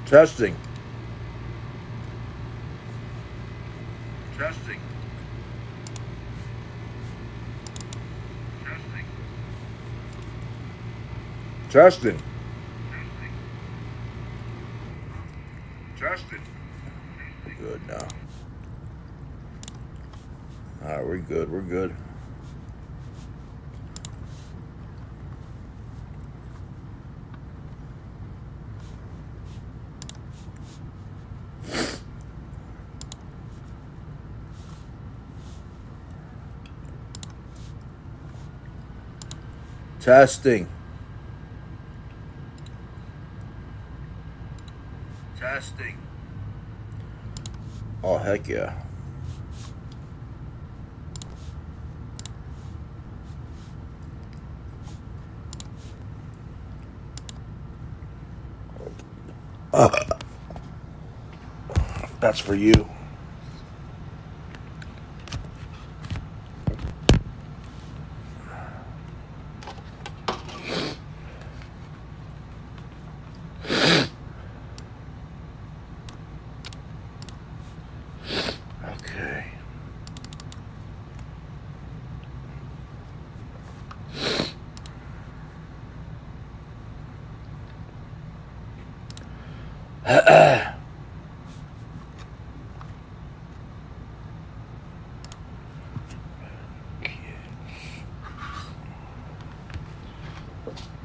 Testing. Testing. Testing. Testing. Testing. Good now. All right, we're good. We're good. Testing. Testing. Oh, heck yeah. That's for you. Okay.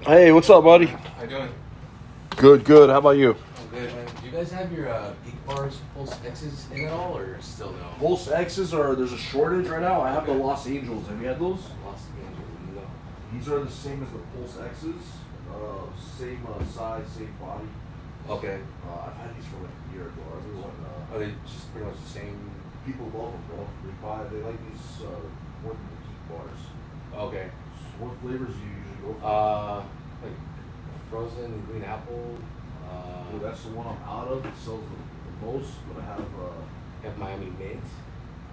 Hey, what's up, buddy? How you doing? Good, good. How about you? I'm good, man. Do you guys have your Geek Bars Pulse X's in at all, or still no? Pulse X's are, there's a shortage right now. I have the Los Angeles. Have you had those? Lost the Angel, no. These are the same as the Pulse X's. Same size, same body. Okay. I've had these for like a year ago. Everyone, Are they just pretty much the same? people love them, bro. They like these more than the Geek Bars. Okay. So what flavors do you usually go for? Like frozen green apple. Well, that's the one I'm out of. It sells the most, but I have Miami Mint.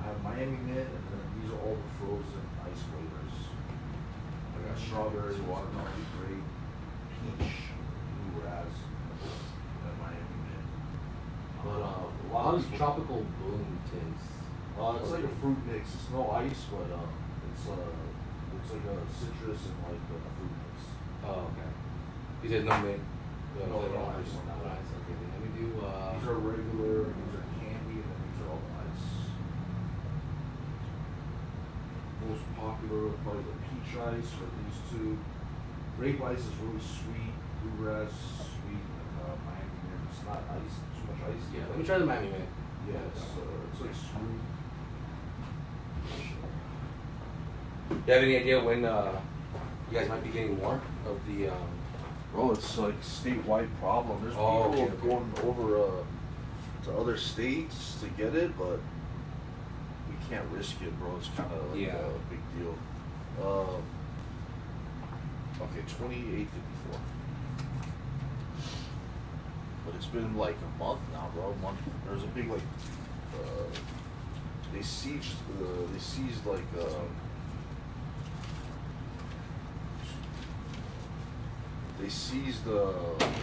have Miami Mint, and then these are all the frozen ice flavors. I got strawberry, watermelon, grape, peach, blue raz, and Miami Mint. But a lot How of does people, tropical bloom taste? it's like a fruit mix. It's no ice, but it's like a citrus and like a fruit mix. Oh, okay. You said no mint. No, flavor no on ice. No ice. Okay, then let me do. These are regular, these are candy, and then these are all ice. Most popular are probably the peach ice or these two. Grape ice is really sweet, bluegrass sweet, and Miami Mint. It's not ice, too much ice. Yeah, let me try the Miami Mint. Yeah, it's like smooth. Do you have any idea when you guys might be getting more of the? Bro, it's like statewide problem. There's Oh, people okay. going over to other states to get it, but we can't risk it, bro. It's kind of like Yeah. a big deal. Okay, 28.54. But it's been like a month now, bro. A month. There's a big like they seized like they seized a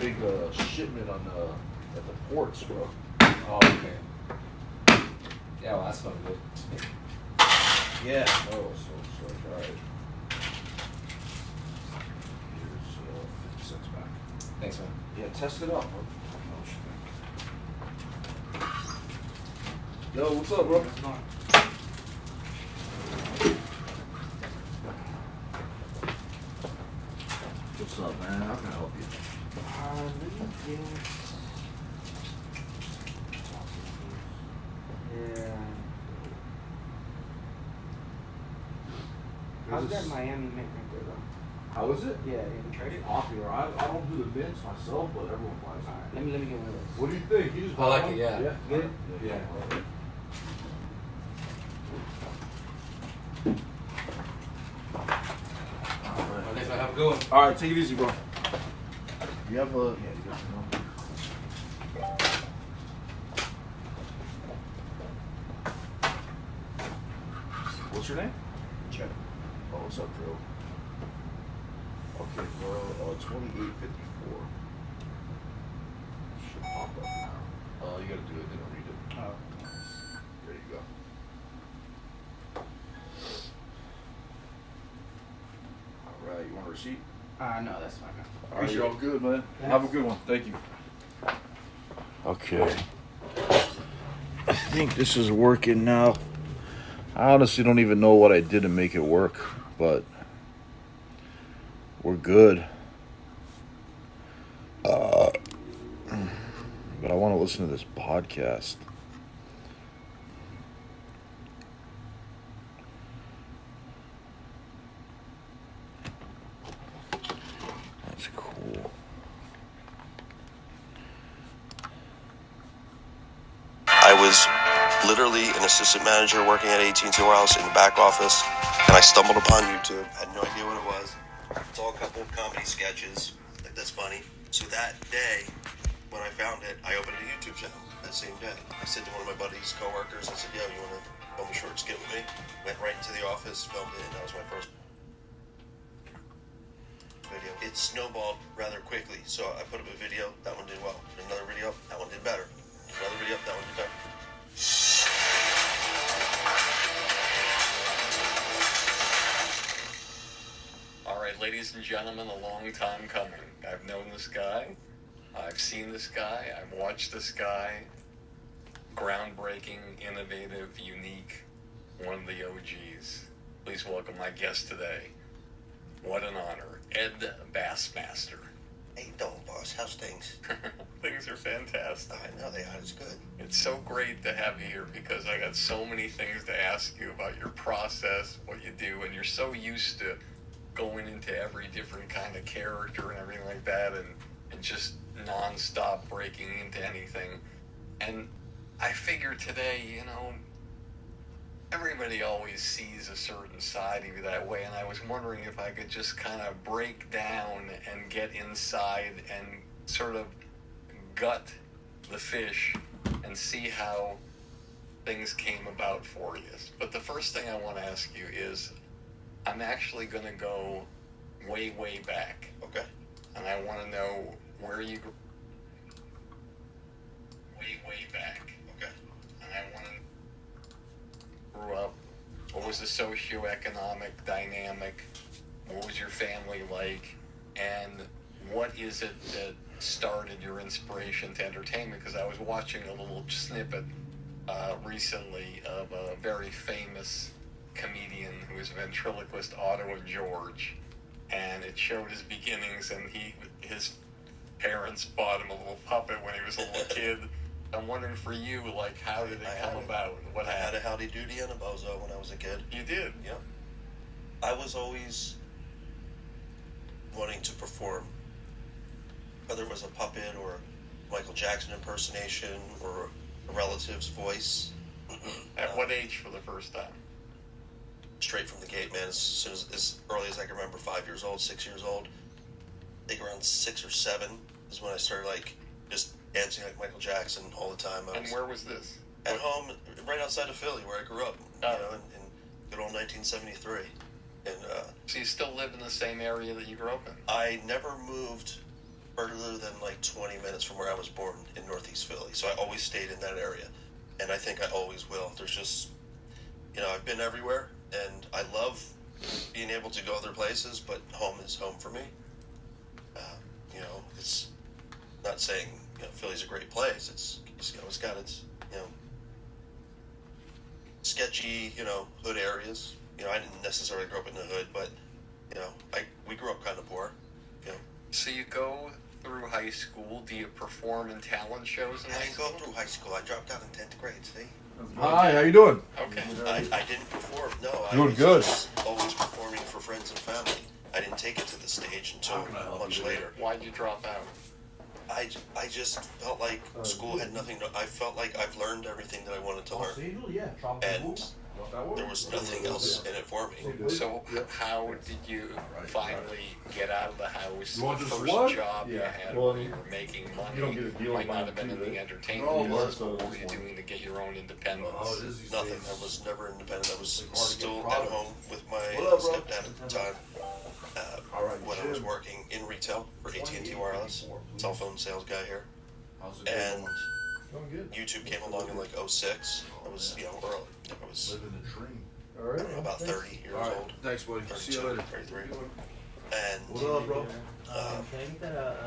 big shipment on at the ports, bro. Oh, okay. Yeah, well, that's not good. Yeah. No, so it's like, all right. Here's 50 cents back. Thanks, man. Yeah, test it out, bro. Yo, what's up, bro? What's up, man? How can I help you? Yeah. How's that Miami Mint right there, though? How is it? Yeah, have you tried it? Popular. I don't do the mints myself, but everyone buys it. Alright, let me get one of those. What do you think? You just I like buy it, one? yeah. Yeah. Get it? Yeah. Well, thanks, man. Have a good one. All right, take it easy, bro. You have a you got your number. What's your name? Joe. Oh, what's up, Joe? Okay, bro. 28.54. Should pop up. you gotta do it, then read it. Oh. There you go. All right, you want a receipt? No, that's fine. All right, you're all good, man. Have a good one. Thank you. Okay. I think this is working now. I honestly don't even know what I did to make it work, but we're good. But I want to listen to this podcast. That's cool. I was literally an assistant manager working at AT&T Warehouse in the back office, and I stumbled upon YouTube. Had no idea what it was. Saw a couple of comedy sketches. Like, that's funny. So that day, when I found it, I opened a YouTube channel that same day. I said to one of my buddies, coworkers, I said, yo, you want to film a short skit with me? Went right into the office, filmed it, and that was my first video. It snowballed rather quickly. So I put up a video, that one did well. Another video, that one did better. Another video, that one did better. All right, ladies and gentlemen, a long time coming. I've known this guy. I've seen this guy. I've watched this guy. Groundbreaking, innovative, unique, one of the OGs. Please welcome my guest today. What an honor, Ed Bassmaster. How you doing, boss? How's things? Things are fantastic. I know they are. It's good. It's so great to have you here because I got so many things to ask you about your process, what you do, and you're so used to going into every different kind of character and everything like that, and just non-stop breaking into anything. And I figured today, everybody always sees a certain side of you that way, and I was wondering if I could just kind of break down and get inside and sort of gut the fish and see how things came about for you. But the first thing I want to ask you is, I'm actually going to go way, way back. Okay. And I want to know where you grew. Way, way back. Okay. And I want to grew up. What was the socioeconomic dynamic? What was your family like? And what is it that started your inspiration to entertainment? Because I was watching a little snippet recently of a very famous comedian who was a ventriloquist, Ottawa George, and it showed his beginnings, and his parents bought him a little puppet when he was a little kid. I'm wondering for you, like, how did it come about? What I had happened? a Howdy Doody and a Bozo when I was a kid. You did? Yep. I was always wanting to perform, whether it was a puppet or Michael Jackson impersonation or a relative's voice. At what age for the first time? Straight from the gate, man. As early as I can remember, 5 years old, 6 years old. I think around 6 or 7 is when I started, just dancing like Michael Jackson all the time. And where was this? At home, right outside of Philly, where I grew up, Oh. in good old 1973. And So you still live in the same area that you grew up in? I never moved further than 20 minutes from where I was born in Northeast Philly. So I always stayed in that area. And I think I always will. There's just, I've been everywhere, and I love being able to go other places, but home is home for me. It's not saying, Philly's a great place. It's got its, sketchy, hood areas. I didn't necessarily grow up in the hood, but, we grew up kind of poor, So you go through high school, do you perform in talent shows in I high didn't go school? through high school. I dropped out in 10th grade, see? Hi, how you doing? Okay. I didn't perform, no. I Doing was good. just always performing for friends and family. I didn't take it to the stage until How can I help much you? later. Why'd you drop out? I just felt like school had nothing to, I felt like I've learned everything that I wanted to learn. And there was nothing else in it for me. So how did you finally get out of the house? You want The just first one? job you Yeah. had Well, where you were making money, you don't get a deal might by not have been in two, the right? entertainment No, business, so but what were this you one. doing to get your own independence? Nothing. I was never independent. I was Hard to get still at product. home with my What up, bro? stepdad at the time. All right, When I was Jim. working in retail for AT&T Wireless, cell phone sales guy here. How's it And going? Doing good. YouTube came along in like 06. I was, you know, early. I was, Living the dream. I don't know, about 30 years old. Thanks, buddy. See you 32, later. 33. And What up, bro?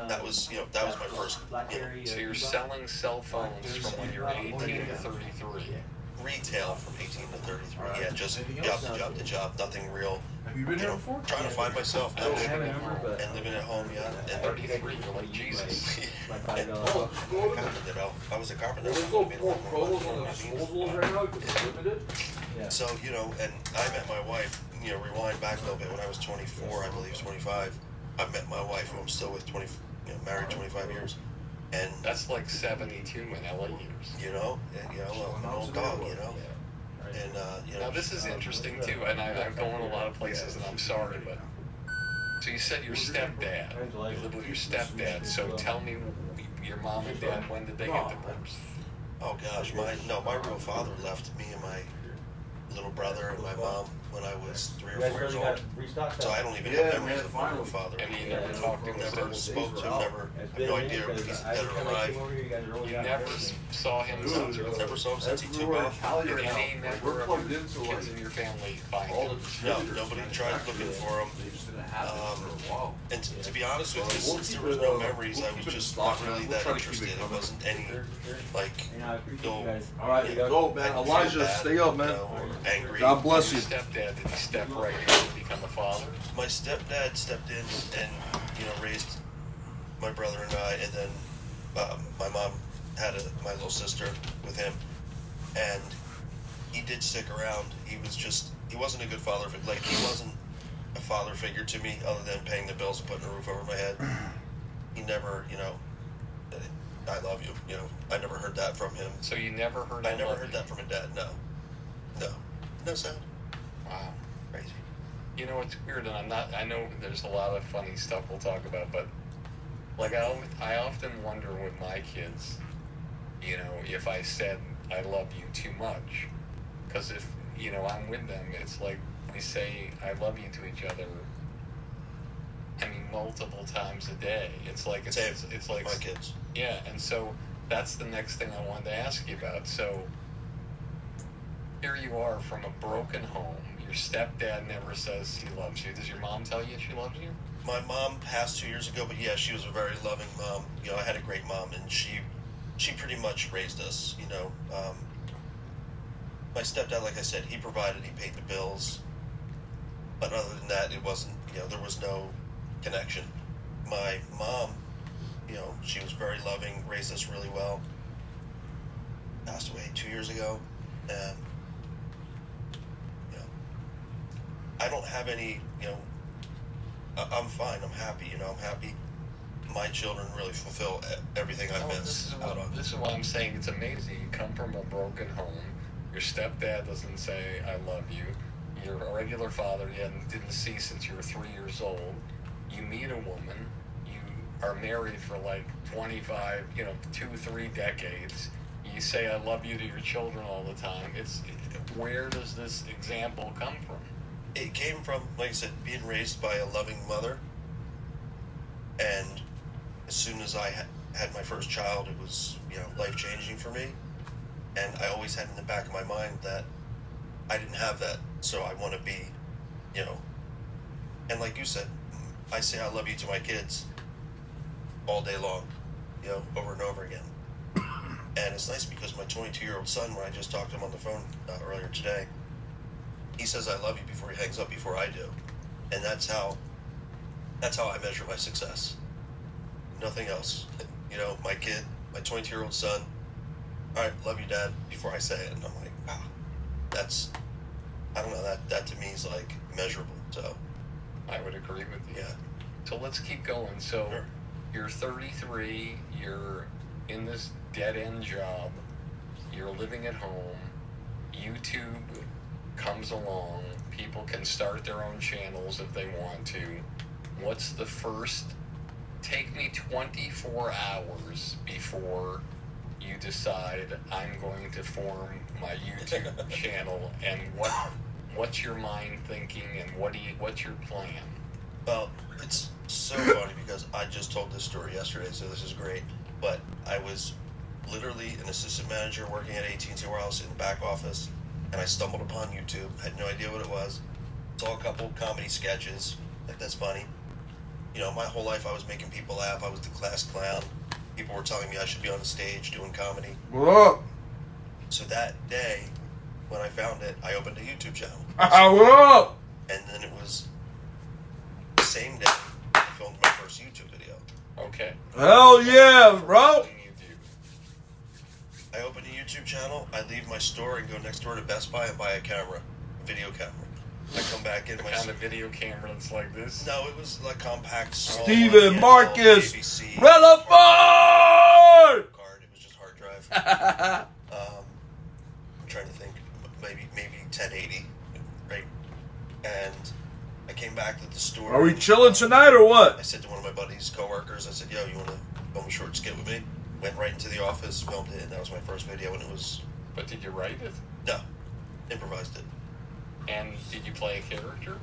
that was, you know, that was my first, you know, So you're selling cell phones from when you're 18 to 33. retail from 18 to 33. Yeah, just job to job, nothing real. Have you been You here know, before? trying to find myself now and living at home, yeah. And 33, you're like Jesus. and, Oh, you know, I was a carpenter. There's so no I made a more lot more promos money on the than magazines. disposables right now because it's limited. So, you know, and I met my wife, you know, rewind back a little bit when I was 24, I believe, 25. I met my wife, who I'm still with, married 25 years. And, That's like 72 in LA years. you know, an old dog, you know. And, you know. Now this is interesting too, and I'm going a lot of places, and I'm sorry, but so you said your stepdad, you live with your stepdad. So tell me, your mom and dad, when did they get divorced? Oh gosh, my real father left me and my little brother and my mom when I was 3 or 4 years old. So I don't even have memories of my real father. And you never talked to him Never since. spoke to him, never, I have no idea if he's dead or alive. You never saw him since. Never saw him since he took off. Did any member of your kids in your family find him? No, nobody tried looking for him. They just didn't have it for a while. And to be honest with you, since there was no memories, I was just not really that interested. It wasn't any, like, no, All right, go, man. Elijah, stay up, man. or angry. God bless Your you. stepdad, did he step right in and become a father? My stepdad stepped in and, you know, raised my brother and I, and then my mom had my little sister with him, and he did stick around. He wasn't a good father, like, he wasn't a father figure to me other than paying the bills and putting a roof over my head. He never, you know, I love you, you know, I never heard that from him. So you never heard I him never love heard you? that from a dad, no. No sound. Wow. Crazy. You know, it's weird, and I know there's a lot of funny stuff we'll talk about, but, like, I often wonder with my kids, you know, if I said I love you too much. Because if, you know, I'm with them, it's like we say I love you to each other, I mean, multiple times a day. It's like, it's like, My kids. yeah, and so that's the next thing I wanted to ask you about. So, here you are from a broken home. Your stepdad never says he loves you. Does your mom tell you she loves you? My mom passed 2 years ago, but yeah, she was a very loving mom. You know, I had a great mom, and she pretty much raised us, you know. My stepdad, like I said, he provided, he paid the bills. But other than that, it wasn't, you know, there was no connection. My mom, you know, she was very loving, raised us really well. Passed away 2 years ago, and I don't have any, you know, I'm fine, I'm happy, you know, I'm happy. My children really fulfill everything I miss out on. This is what I'm saying. It's amazing. You come from a broken home. Your stepdad doesn't say, I love you. You're a regular father you didn't see since you were 3 years old. You meet a woman. You are married for like 25, you know, 2-3 decades. You say, I love you to your children all the time. Where does this example come from? It came from, like I said, being raised by a loving mother. And as soon as I had my first child, it was, you know, life-changing for me. And I always had in the back of my mind that I didn't have that, so I want to be, you know. And like you said, I say I love you to my kids all day long, you know, over and over again. And it's nice because my 22-year-old son, when I just talked to him on the phone earlier today, he says I love you before he hangs up, before I do. And that's how I measure my success. Nothing else. You know, my kid, my 22-year-old son, all right, love you, Dad, before I say it. And I'm like, wow, that's, I don't know, that to me is like measurable. So I would agree with you. yeah. So let's keep going. So Sure. You're 33, you're in this dead-end job, you're living at home, YouTube comes along, people can start their own channels if they want to. What's the first? Take me 24 hours before you decide I'm going to form my YouTube channel, and what's your mind thinking, and what's your plan? Well, it's so funny because I just told this story yesterday, so this is great. But I was literally an assistant manager working at AT&T Warehouse in the back office, and I stumbled upon YouTube. Had no idea what it was. Saw a couple comedy sketches. Like, that's funny. You know, my whole life I was making people laugh. I was the class clown. People were telling me I should be on the stage doing comedy. What up? So that day, when I found it, I opened a YouTube channel. What up? And then it was the same day I filmed my first YouTube video. Okay. Hell yeah, bro. Thing you do. I open a YouTube channel, I leave my store and go next door to Best Buy and buy a camera, a video camera. I come back in my... Kind of video camera that's like this. No, it was like compact. small Steven one, Marcus, ABC, Relaford! card. It was just hard drive. I'm trying to think, maybe 1080, right? And I came back to the store. Are we chilling tonight or I what? said to one of my buddies, coworkers, I said, "Yo, you want to film a short skit with me?" Went right into the office, filmed it, and that was my first video. And it was But did you write it? improvised it. And did you play a character?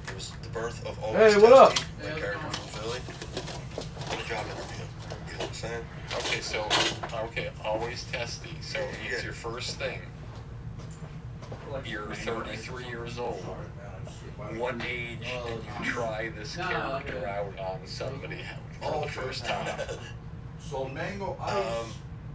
It was the birth of Always Hey, what up? Testy, my character from Philly. What a job interview. You know what I'm saying? Okay, so, Always Testy. So it's Yeah. your first thing. You're 33 years old. What age did you try this character out on somebody for the first time? So mango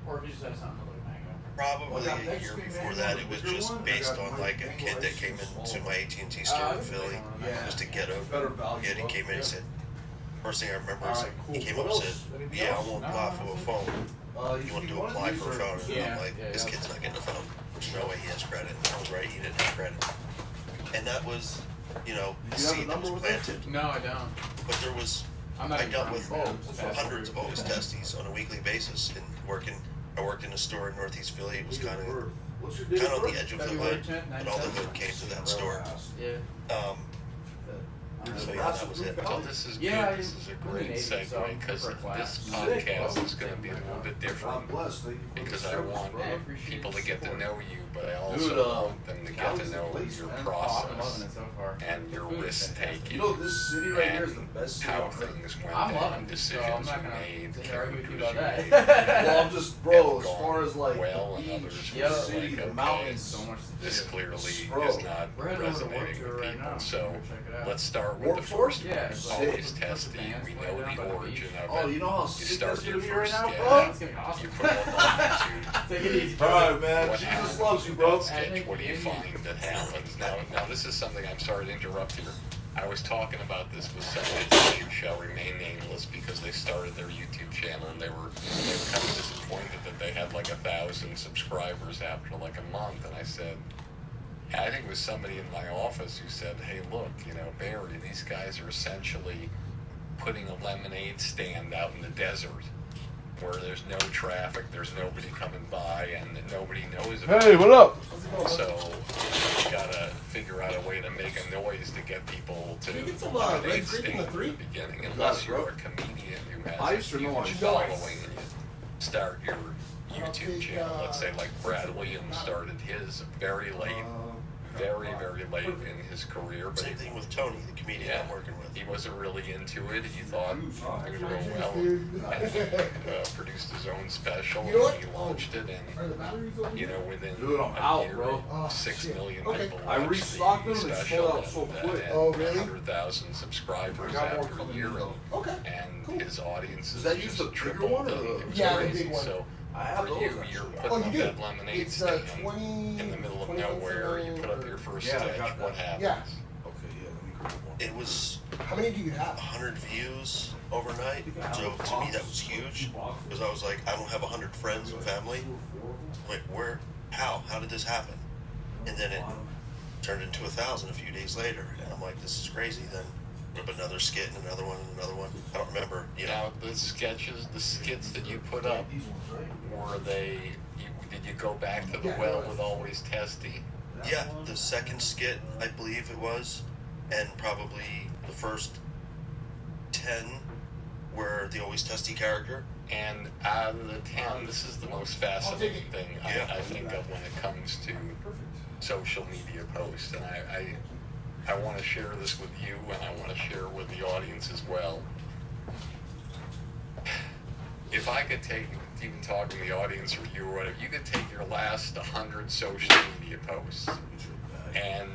Or if you just have something to look at mango. Probably a year before that. It was just based on like a kid that came into my AT&T store in Philly just to get over. Yeah, he came in and said, first thing I remember is he came up and said, "Yeah, I won't apply for a phone. You want to apply for a phone?" And I'm like, "This kid's not getting a phone. There's no way he has credit." And I was right, he didn't have credit. And that was, you know, a seed that was planted. No, I don't. But there was, I'm not I even dealt trying with to pronounce it fast. hundreds of Always Testies on a weekly basis, and I worked in a store in Northeast Philly. It was kind of on the edge of the February hood, 10th, but all the hood came to that store. Yeah. So yeah, that was it. Well, this is Yeah, good. This is a great maybe, so, segue because for a class. this podcast is going to be a little bit different because I want Yeah, I appreciate people to the get to support. know you, but I also Dude, want them to get to know your I'm loving process it so far. and your The food is risk fantastic. taking this city and how things went I'm down, loving it, so I'm decisions not you gonna made, sit here and argue with you characters about you that. made. Well, I'm just, bro, have as far as like well, the and beach, others Yeah. the were city, like, the okay, mountains, So much to this do. clearly Bro, is not We're heading over to work resonating tour with right people. now. So Check it out. let's start with Warp the Tour? first Yeah, one. it's like- Always it's testy. bands We way know down by the the origin beach. of Oh, it. you know how You sick start that's your gonna be right first now, sketch. bro? It's gonna be awesome. You put it up on YouTube. Take it easy. All right, man. What Jesus happens loves you, with bro. that sketch? What do you find that happens? Now this is something I'm sorry to interrupt here. I was talking about this with somebody who shall remain nameless because they started their YouTube channel and they were kind of disappointed that they had like 1,000 subscribers after like a month. And I said, I think it was somebody in my office who said, "Hey, look, you know, Barry, these guys are essentially putting a lemonade stand out in the desert." Where there's no traffic, there's nobody coming by, and nobody knows about Hey, it. what up? So you gotta figure out a way to make a noise to get people to Can you get some, lemonade red grape in stand the at three? the beginning, got unless it, you're bro. a comedian who has I a used to know huge I got following it. and you start your YouTube take, channel. Let's say like Brad Williams started his very late, very late in his career, but Same thing with Tony, the comedian I'm working with. he wasn't really into it. He thought it was going to go well, and he produced his own special, You know what? and he launched it, Are and the batteries over you here? know, within Dude, I'm a out, year, bro. Oh, 6 shit. million Okay. people I watched restocked the them and they special, sold out so and quick. had Oh, really? 100,000 subscribers I got more after a coming year, in, though. Okay. and Cool. his audience Does that is use just the bigger tripled. one or It the- was Yeah, the crazy. big one. So I have for those. you, actually. you're Oh, putting you up do? that lemonade It's stand 20 in the middle of 20 nowhere. You put up your first Yeah, I sketch. got What that. happens? Yeah. Okay, yeah, let me grab one. It was How many do you have? 100 views overnight. So to me that was huge because I was like, I don't have 100 friends and family. Like, where? How did this happen? And then it turned into 1,000 a few days later, and I'm like, this is crazy. Then up another skit and another one and another one. I don't remember, you know. Now the skits that you put up, were they? Did you go back to the well with Always Testy? Yeah, the second skit, I believe it was, and probably the first 10 were the Always Testy character. And out of the 10, this is the most fascinating thing Yeah. I think of when it comes to social media posts, and I want to share this with you, and I want to share with the audience as well. If I could take even talking to the audience or you or whatever, you could take your last 100 social media posts and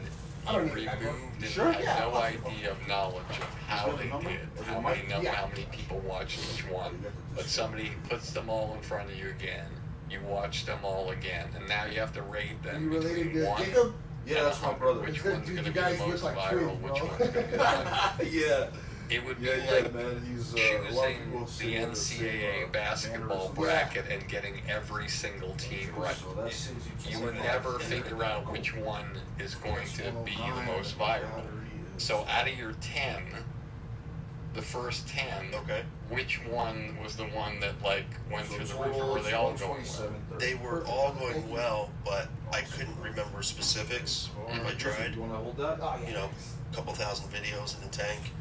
I you don't need that, bro. removed and Sure? had Yeah, no I'll take idea of knowledge of how Is that they the number? did, Is it how Mike? many, Yeah. how many people watched each one. But somebody puts them all in front of you again. You watch them all again, and now you have to rate Are them you related between to one Jacob? Yeah, that's my brother. Which It's good, one's dude, going to you be guys the most look like viral? twins, Which bro. one's going to be the one? Yeah. It would be Yeah, like man. He's a lot of choosing people the say that NCAA basketball mannerisms. bracket and getting every single team right. So that saves You would 25. never figure out which one is going to be the most viral. So out of your 10, the first 10, Okay. which one was the one that like went So through the total roof, or were is they all going well? 127, They were all going well, but I couldn't remember specifics. If I tried, You want to hold that? Oh, yeah. you know, a couple thousand videos in the tank.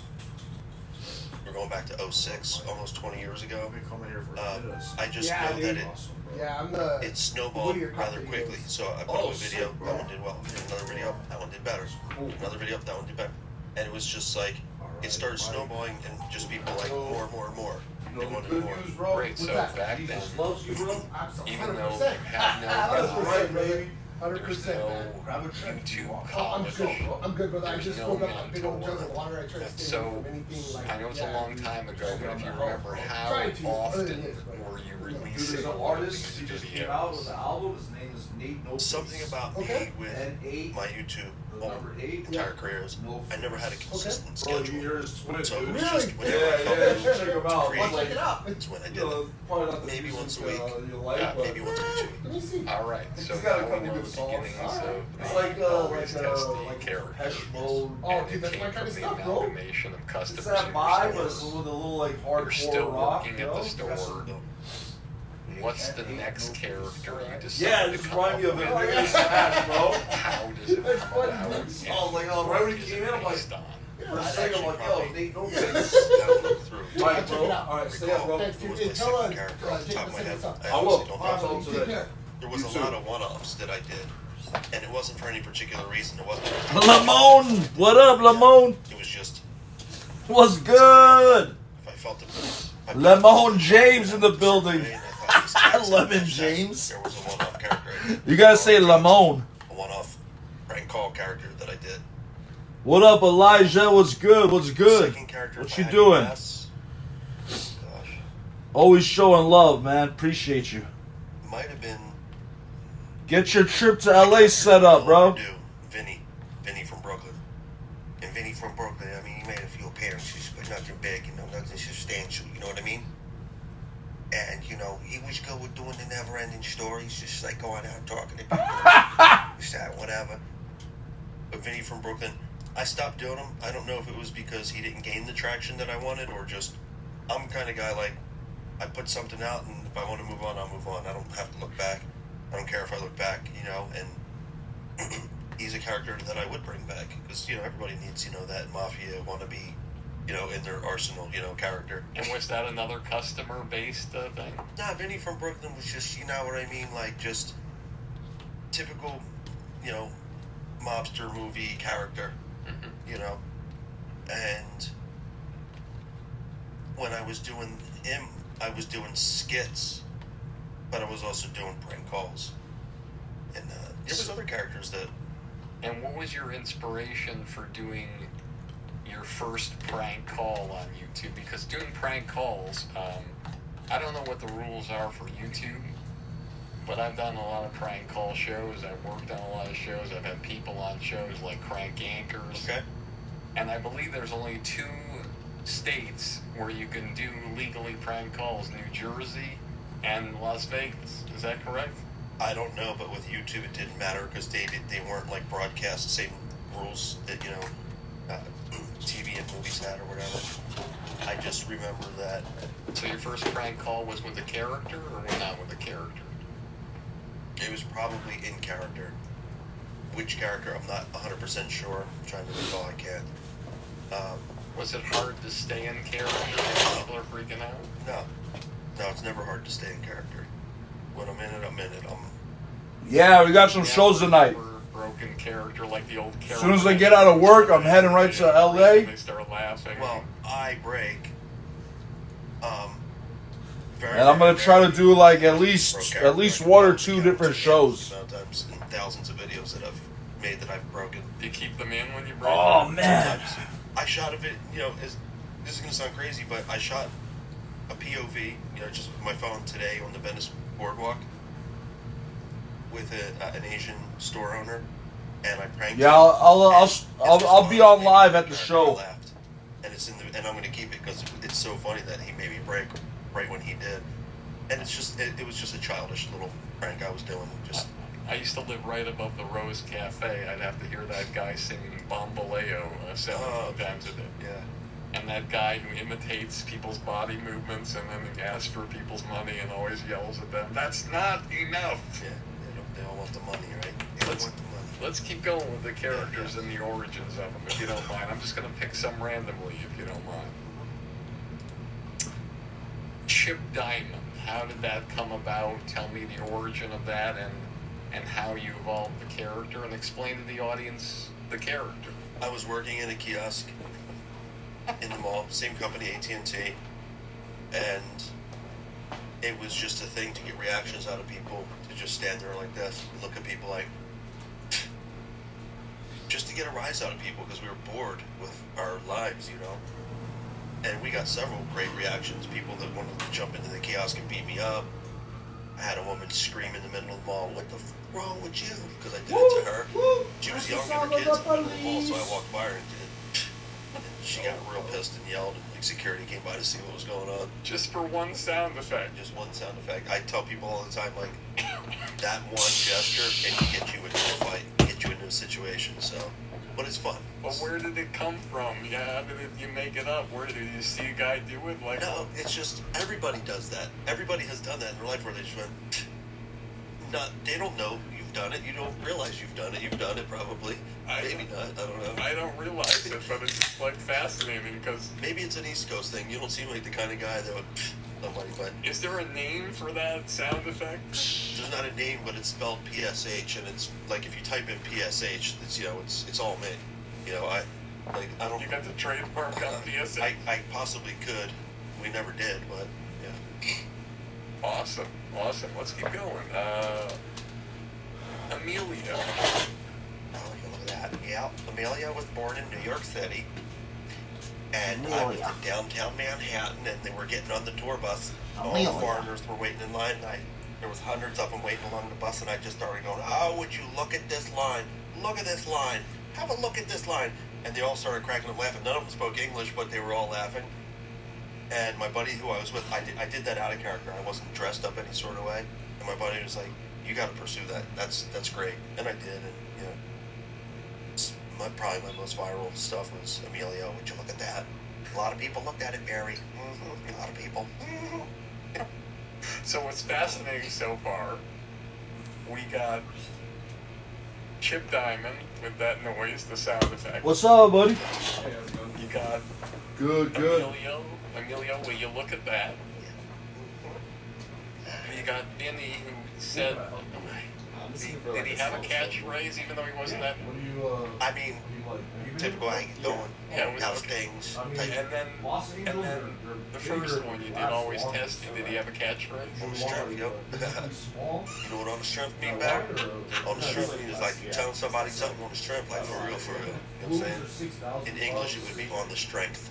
We're going back to 06, almost 20 years ago. I've been coming here for a minute. I just Yeah, know dude. that it Awesome, bro. Yeah, I'm the. it snowballed Whittier Cup rather quickly. videos. So I put Oh, up a video, sick, bro. that one did well. Another video, that one did better. Cool. Another video, that one did better. And it was just like, Alright, it started Mike. snowballing and just people like more and more and more. You They know the wanted good more. news, bro? Great, What's so that? back then, Jesus loves you, bro. Absolutely. even though 100%. you had no, That's 100%, right, brother. baby. 100%, there's man. no Grab a drink. YouTube Oh, I'm college. good. I'm good, brother. I There's just no filled up a big old jug mentor. of water. I try to stay So, away from anything like. I know it's a yeah, long time ago, but if you Yeah. remember, how Try to, other often than this, but- were you Dude, releasing there's an all of artist. He these just came out with videos? an album. His name is Nate No. Something about Okay. me with N8. my YouTube The number 8. entire career is No. I never had a consistent Bro, you schedule. hear his Twitter, So it dude. was Really? just whenever Yeah, I felt yeah, like check him out. create, Let's check it out. that's when I You did it. know, probably not the Maybe music, once a week. you like, Yeah, but Maybe once a week. Let me see. All right, He's so got a now we couple know good the songs. beginnings Alright. of It's the like always test the like character. Depeche Mode. Oh, And dude, it that's came my kind from of the stuff, bro. amalgamation of custom It's that vibe, but it's stores. with a little like You're still hardcore rock. working You at know? the store. What's the next character you decide Yeah, to just come remind me up of with? it. Nigga Smash, bro. How does it That's come funny, about? dude. and I was like, oh, what right when he is came it in, I'm like, based on? For a I'd second, I'm actually like, yo, probably- Nate No. Gotta look through. Alright, Check bro. it out. Alright, stay up, bro. Thanks, Who dude. was Hey, my tell second us, character off the Jake, top of my let's head? set this up. I I will. honestly don't I'll know. tell him Take today. care. There was You a too. lot of one-offs that I did, and it wasn't for any particular reason. It wasn't. Lamone, what up, Lamone? It was just What's good? if I felt it. Lemon James in the building. I Lemon James. There was a one-off character. I did. You gotta say Lamone. A one-off prank call character that I did. What up, Elijah? What's good? What's good? Second character. What if you I had to doing? guess, Gosh, Always showing love, man. Appreciate you. might have been. Get your trip to LA set up, bro. Vinny from Brooklyn. And Vinny from Brooklyn, I mean, he made a few appearances, but nothing big, you know, nothing substantial, you know what I mean? And, you know, he was good with doing the never-ending stories, just like going out and talking to people, this, that, whatever. But Vinny from Brooklyn, I stopped doing him. I don't know if it was because he didn't gain the traction that I wanted, or just, I'm the kind of guy, like, I put something out, and if I want to move on, I'll move on. I don't have to look back. I don't care if I look back, you know, and he's a character that I would bring back, because, you know, everybody needs, you know, that mafia wannabe, you know, in their arsenal, you know, character. And was that another customer-based thing? Nah, Vinny from Brooklyn was just, you know what I mean, like, just typical, you know, mobster movie character, you know, and when I was doing him, I was doing skits, but I was also doing prank calls, and there was other characters that, And what was your inspiration for doing your first prank call on YouTube? Because doing prank calls, I don't know what the rules are for YouTube, but I've done a lot of prank call shows. I've worked on a lot of shows. I've had people on shows like Crank Yankers. okay, And I believe there's only 2 states where you can do legally prank calls, New Jersey and Las Vegas. Is that correct? I don't know, but with YouTube it didn't matter, because they weren't like broadcast the same rules that, you know, TV and movies had or whatever. I just remember that So your first prank call was with a character or not with a character? it was probably in character. Which character, I'm not 100% sure. I'm trying to recall, I can't. Was it hard to stay in character when people are freaking out? No, it's never hard to stay in character. When I'm in it, I'm in it. Yeah, we got some shows tonight. Broken character like the old character. As soon as I get out of work, I'm heading right to LA. They start laughing. Well, I break. Very, And I'm gonna very try to rarely do like broke at least character. one or two different shows. The amount of times and thousands of videos that I've made that I've broken. Do you keep them in when you break Oh them? man. Sometimes. I shot a vid, this is gonna sound crazy, but I shot a POV, just with my phone today on the Venice boardwalk with an Asian store owner, and I pranked Yeah, him. I'll be on live at the show. I laughed. And and I'm gonna keep it because it's so funny that he made me break right when he did. And it's just, it was just a childish little prank I was doing. Just I used to live right above the Rose Cafe. I'd have to hear that guy singing Bombaleo 7 times a day. yeah. And that guy who imitates people's body movements and then asks for people's money and always yells at them. That's not enough. Yeah, they all want the money, right? They all Let's- want the money. Let's keep going with the characters and the origins of them, if you don't mind. I'm just going to pick some randomly, if you don't mind. Chip Diamond. How did that come about? Tell me the origin of that and how you evolved the character, and explain to the audience the character. I was working in a kiosk in the mall, same company, AT&T, and it was just a thing to get reactions out of people, to just stand there like this and look at people like, just to get a rise out of people because we were bored with our lives, And we got several great reactions, people that wanted to jump into the kiosk and beat me up. I had a woman scream in the middle of the mall, "What the wrong with you?" Because I did it to her. She was young and her kids in the middle of the mall, so I walked by her and did. And she got real pissed and yelled, and like security came by to see what was going on. Just for one sound effect. Just one sound effect. I tell people all the time, like, that one gesture can get you into a fight, get you into a situation, so, but it's fun. But where did it come from? Yeah, did you make it up? Where did you see a guy do it? Like, No, it's just, everybody does that. Everybody has done that in their life where they just went, they don't know you've done it, you don't realize you've done it probably. Maybe not, I don't know. I don't realize it, but it's just like fascinating because Maybe it's an East Coast thing, you don't seem like the kind of guy that would, somebody, but is there a name for that sound effect? there's not a name, but it's spelled PSH, and it's, like, if you type in PSH, it's, it's all me. I don't. You got the trademark on PSA. I possibly could. We never did, but yeah. Awesome. Let's keep going. Amelia. Oh, look at that. Yeah, Amelia was born in New York City, and I was in downtown Manhattan, and they were getting on the tour bus. All the foreigners were waiting in line. There was hundreds of them waiting along the bus, and I just started going, "Oh, would you look at this line? Look at this line. Have a look at this line." And they all started cracking up laughing. None of them spoke English, but they were all laughing. And my buddy who I was with, I did that out of character. I wasn't dressed up any sort of way. And my buddy was like, "You got to pursue that. That's great." And I did. And probably my most viral stuff was Amelia. Would you look at that? A lot of people looked at it, Barry. A lot of people. So what's fascinating so far, we got Chip Diamond with that noise, the sound effect. What's up, buddy? You got Good. Emilio, will you look at that? You got Vinny, who said, did he have a catchphrase even though he wasn't that? I mean, typical how you doing? Yeah, it was How's okay. things? And then the first one you did always testing. Did he have a catchphrase? On the strength, yo. You know what on the strength mean back? On the strength means like telling somebody something on the strength, like for real. You know what I'm saying? In English, it would be on the strength.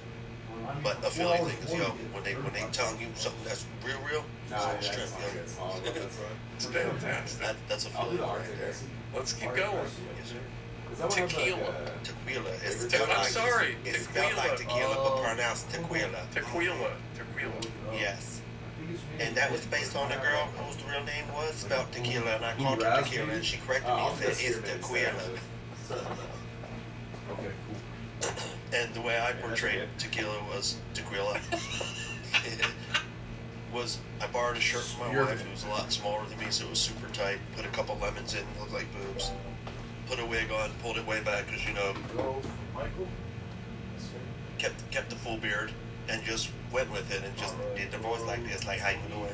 But a Philly thing is, when they telling you something that's real, it's on the strength, yo. It's fantastic. That's a Philly one right there. Let's keep going. Yes, sir. Tequila. Tequila. It's I'm sorry. It's spelled like tequila, but pronounced tequila. Tequila. Yes. And that was based on a girl whose real name was spelled tequila, and I called her tequila, and she corrected me and said, "It's tequila." And the way I portrayed tequila was tequila. I borrowed a shirt from my wife, who was a lot smaller than me, so it was super tight. Put a couple lemons in, looked like boobs. Put a wig on, pulled it way back, because kept the full beard, and just went with it, and just did the voice like this, like, "How you doing?"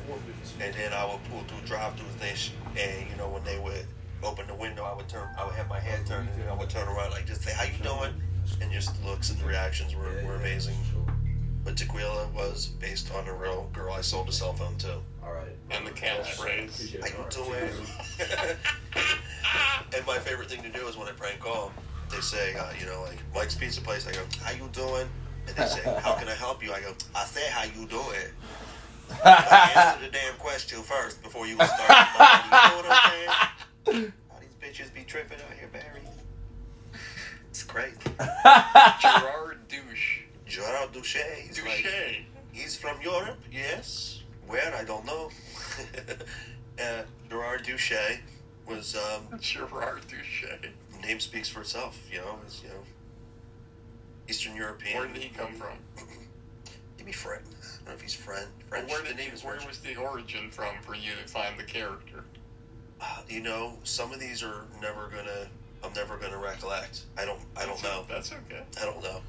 And then I would pull through drive-throughs, and when they would open the window, I would have my head turned, and I would turn around, like, just say, "How you doing?" And just looks and the reactions were amazing. but Tequila was based on a real girl I sold a cell phone to. All right. And the catchphrase. Appreciate How it. you doing? And my favorite thing to do is when I prank call, they say, like Mike's Pizza Place. I go, "How you doing?" And they say, "How can I help you?" I go, "I say, how you doing?" Answer the damn question first before you start. You know what I'm saying? How these bitches be tripping out here, Barry? It's crazy. Gerard Douche. Gerard Douche. He's like, Douche. he's from Europe, yes. Where? I don't know. Gerard Douche was, Gerard Douche. the name speaks for itself, it's, Eastern European. Where did he come from? Maybe French. I don't know if he's French. Where, The name is where French. was the origin from for you to find the character? Some of these are I'm never gonna recollect. I don't know. That's okay. I don't know.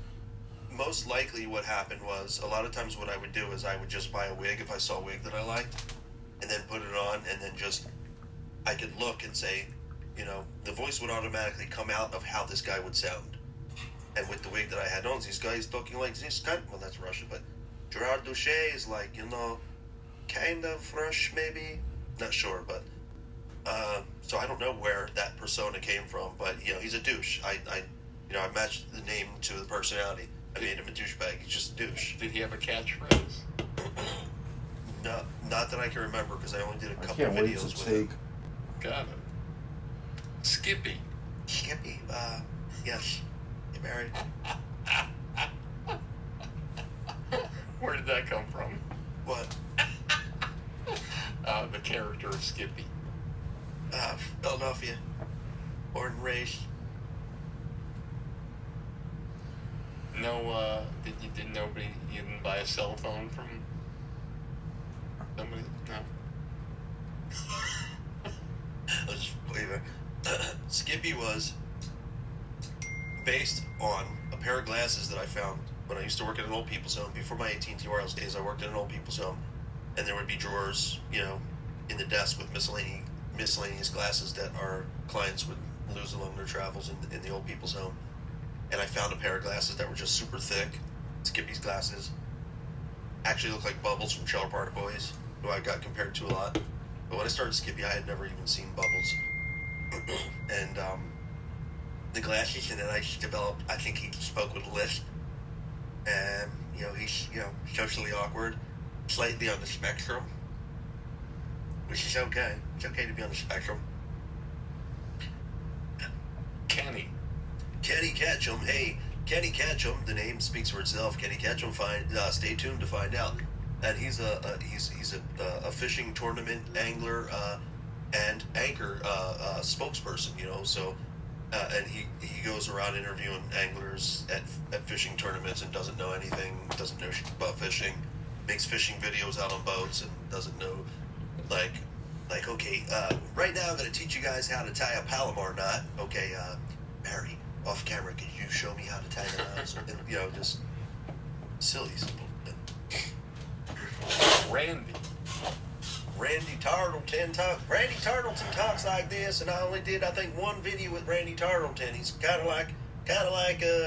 Most likely what happened was, a lot of times what I would do is I would just buy a wig if I saw a wig that I liked, and then put it on, and then I could look and say, the voice would automatically come out of how this guy would sound. And with the wig that I had on, this guy is talking like this kind, well, that's Russian, but Gerard Douche is like, kind of Rush, maybe? Not sure, but, so I don't know where that persona came from, but, he's a douche. I matched the name to the personality. I made him a douchebag. He's just a douche. Did he have a catchphrase? No, not that I can remember, because I only did a I couple can't of wait videos to with him. take. Got it. Skippy. Skippy, yes. You married? Where did that come from? What? The character of Skippy. Philadelphia. Born and raised. No, you didn't buy a cell phone from somebody? No. I'll just believe it. Skippy was based on a pair of glasses that I found when I used to work at an old people's home. Before my AT&T Warehouse days, I worked at an old people's home, and there would be drawers, in the desk with miscellaneous glasses that our clients would lose along their travels in the old people's home. And I found a pair of glasses that were just super thick. Skippy's glasses actually looked like Bubbles from Trailer Park Boys, who I got compared to a lot. But when I started Skippy, I had never even seen Bubbles. And the glasses, and then I developed, I think he spoke with a lisp. And, he's, socially awkward, slightly on the spectrum, which is okay. It's okay to be on the spectrum. Kenny. Kenny Ketchum, hey, Kenny Ketchum, the name speaks for itself. Kenny Ketchum, stay tuned to find out. And he's a fishing tournament angler and anchor spokesperson, so and he goes around interviewing anglers at fishing tournaments and doesn't know anything, doesn't know shit about fishing, makes fishing videos out on boats and doesn't know, like okay, right now I'm going to teach you guys how to tie a Palomar knot. Okay, Mary, off camera, can you show me how to tie the knots? And, just silly, simple. Randy Tarleton talks like this, and I only did, I think, one video with Randy Tarleton. He's kind of like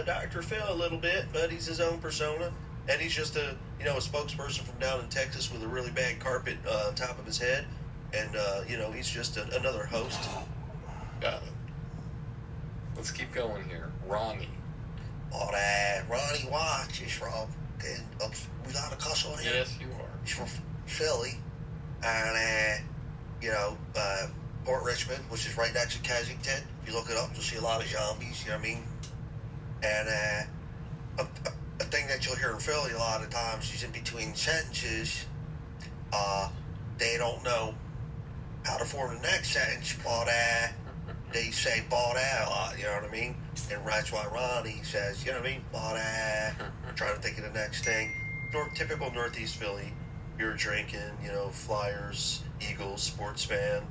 Dr. Phil a little bit, but he's his own persona, and he's just a spokesperson from down in Texas with a really bad carpet on top of his head, and he's just another host. Got it. Let's keep going here. Ronnie. All that Ronnie Watts is from, we got a cuss on here. Yes, you are. He's from Philly, and Port Richmond, which is right next to Kensington. If you look it up, you'll see a lot of zombies. You know what I mean? And a thing that you'll hear in Philly a lot of times is in between sentences, they don't know how to form the next sentence, but they say "bought out" a lot. You know what I mean? And that's why Ronnie says, you know what I mean? "Bought out." Trying to think of the next thing. Typical Northeast Philly. Beer drinking, Flyers, Eagles, sports fan,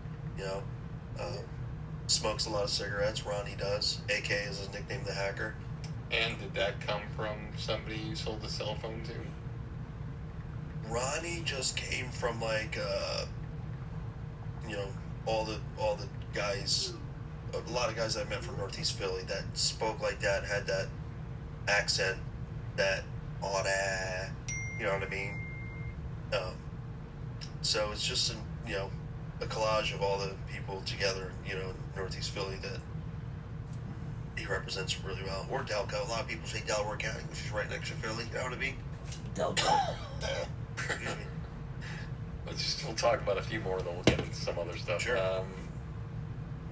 smokes a lot of cigarettes. Ronnie does. AK is his nickname, the Hacker. And did that come from somebody you sold a cell phone to? Ronnie just came from all the guys, a lot of guys I met from Northeast Philly that spoke like that, had that accent, that all that. You know what I mean? So it's just a collage of all the people together, in Northeast Philly that he represents really well. Or Delco. A lot of people say Delaware County, which is right next to Philly. You know what I mean? Delco. Excuse me. We'll talk about a few more, then we'll get into some other stuff. Sure.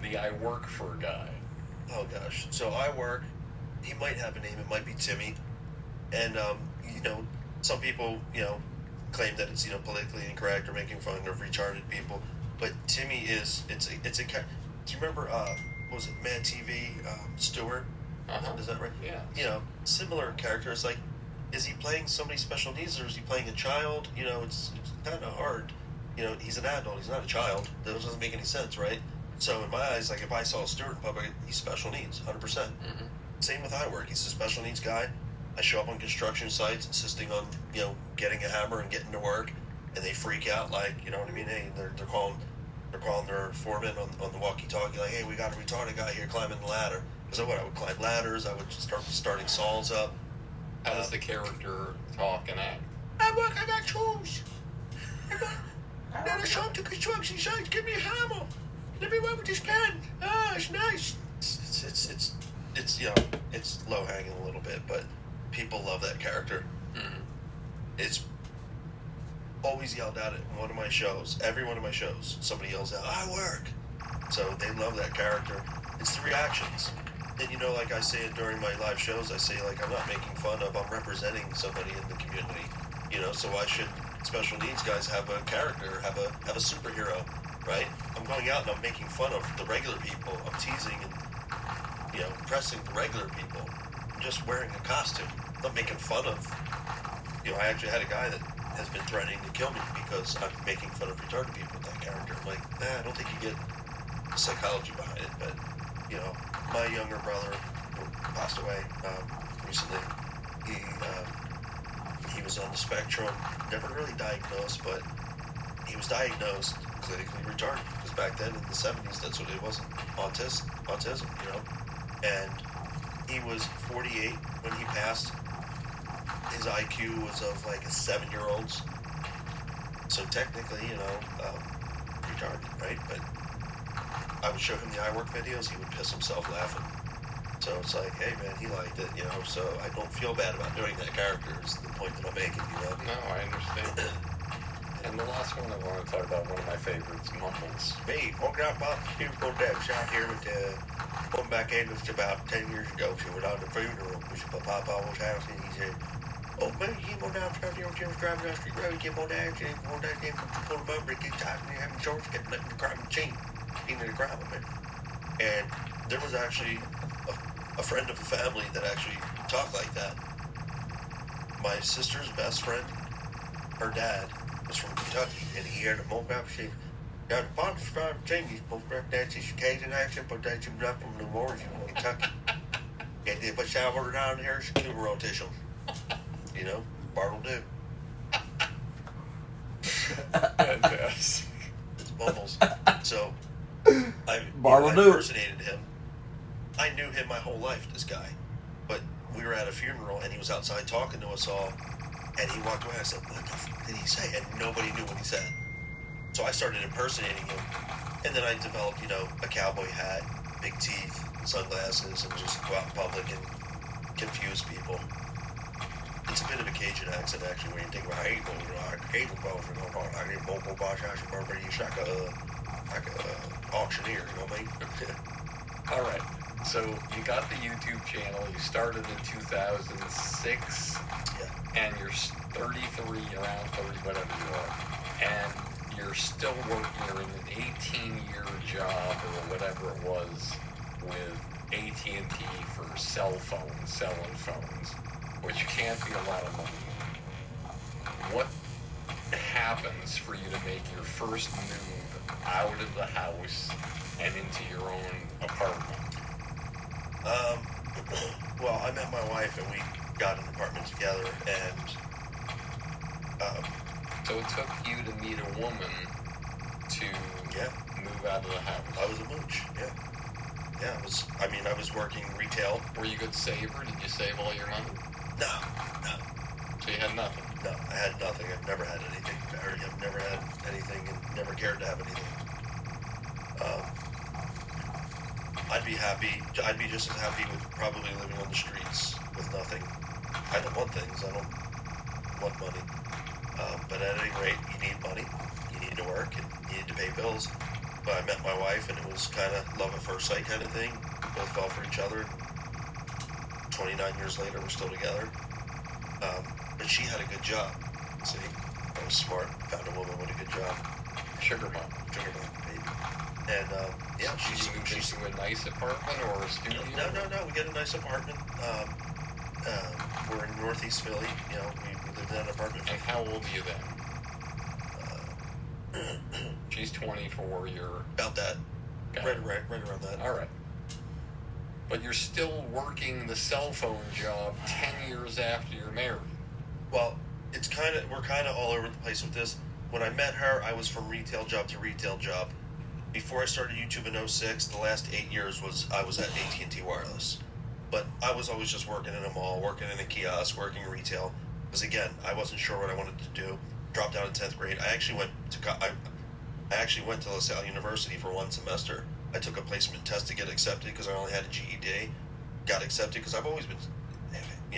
The I work for guy. Oh gosh. So I work. He might have a name. It might be Timmy. And some people claim that it's politically incorrect or making fun of retarded people. But Timmy is do you remember what was it, Mad TV, Stewart? Uh-huh. Is that right? Yeah. Similar character. It's like, is he playing somebody special needs or is he playing a child? It's kind of hard. He's an adult. He's not a child. That doesn't make any sense, right? So in my eyes, like if I saw Stewart in public, he's special needs, 100%. Mm-hmm. Same with iWork. He's a special needs guy. I show up on construction sites insisting on, getting a hammer and getting to work, and they freak out like, you know what I mean? Hey, they're calling their foreman on the walkie-talkie like, hey, we got a retarded guy here climbing the ladder. Because I would climb ladders. I would start starting saws up. How does the character talk and act? I work on that tools. Then I show up to construction sites. Give me a hammer. Let me work with this pen. It's nice. It's low hanging a little bit, but people love that character. Mm-hmm. It's always yelled out at one of my shows. Every one of my shows, somebody yells out, I work. So they love that character. It's the reactions. And like I say it during my live shows, I say like I'm not making fun of, I'm representing somebody in the community. So why should special needs guys have a character, have a superhero, right? I'm going out and I'm making fun of the regular people. I'm teasing and pressing the regular people. I'm just wearing a costume. I'm not making fun of. I actually had a guy that has been threatening to kill me because I'm making fun of retarded people with that character. I'm like, I don't think you get the psychology behind it. But my younger brother who passed away recently. He was on the spectrum, never really diagnosed, but he was diagnosed clinically retarded because back then in the 70s, that's what it was, autism, And he was 48 when he passed. His IQ was of like a 7-year-old's. So technically, retarded, right? But I would show him the iWork videos, he would piss himself laughing. So it's like, hey man, he liked it, so I don't feel bad about doing that character is the point that I'm making, No, I understand. And the last one I want to talk about, one of my favorites, Mumbles. Me, walking out my beautiful Dutch out here with going back in with about 10 years ago. She went on the funeral, which was my papa's house, and he said, oh man, you go down to the Jim's driving down the street road, get more down, and go down there, pull the bumper, get tight, and have shorts, get letting the crime machine into the crime, man. And there was actually a friend of the family that actually talked like that. My sister's best friend, her dad, was from Kentucky, and he had a mobile machine. Now, the father's from Chinese, both that's his Cajun accent, but that's him not from New Orleans, from Kentucky. And then, but shower down here, it's a rotation. Bartle do. Fantastic. It's Bumbles. So, I Bartle do. impersonated him. I knew him my whole life, this guy. But we were at a funeral, and he was outside talking to us all, and he walked away, and I said, what the fuck did he say? And nobody knew what he said. So I started impersonating him, and then I developed, a cowboy hat, big teeth, sunglasses, and just go out in public and confuse people. It's a bit of a Cajun accent, actually, when you think about Cajun balls, I get vocal box, I should remember you like a auctioneer, you know what I mean? All right. So you got the YouTube channel. You started in 2006, and you're 33, around 30, whatever you are, and you're still working. You're in an 18-year job or whatever it was with AT&T for cell phones, selling phones, which can't be a lot of money. What happens for you to make your first move out of the house and into your own apartment? Well, I met my wife and we got an apartment together, and so it took you to meet a woman to move out of the house. I was a mooch. I was working retail. Were you a good saver? Did you save all your money? No. So you had nothing. No, I had nothing. I've never had anything. I've never had anything and never cared to have anything. I'd be happy. I'd be just as happy with probably living on the streets with nothing. I don't want things. I don't want money. But at any rate, you need money. You need to work and you need to pay bills. But I met my wife and it was kind of love at first sight kind of thing. We both fell for each other. 29 years later, we're still together. But she had a good job. See, I was smart. Found a woman with a good job. Sugar mom. Sugar mom, baby. And yeah, She's moved into a nice apartment or a studio? No. We get a nice apartment. We're in Northeast Philly. You know, we lived in an apartment. And how old are you then? She's 24. You're About that. Okay. Right around that. all right. But you're still working the cell phone job 10 years after you're married. Well, we're kind of all over the place with this. When I met her, I was from retail job to retail job. Before I started YouTube in 06, the last 8 years I was at AT&T Wireless. But I was always just working in a mall, working in a kiosk, working retail. Because again, I wasn't sure what I wanted to do. Dropped out in 10th grade. I actually went to LaSalle University for one semester. I took a placement test to get accepted because I only had a GED. Got accepted because I've always been,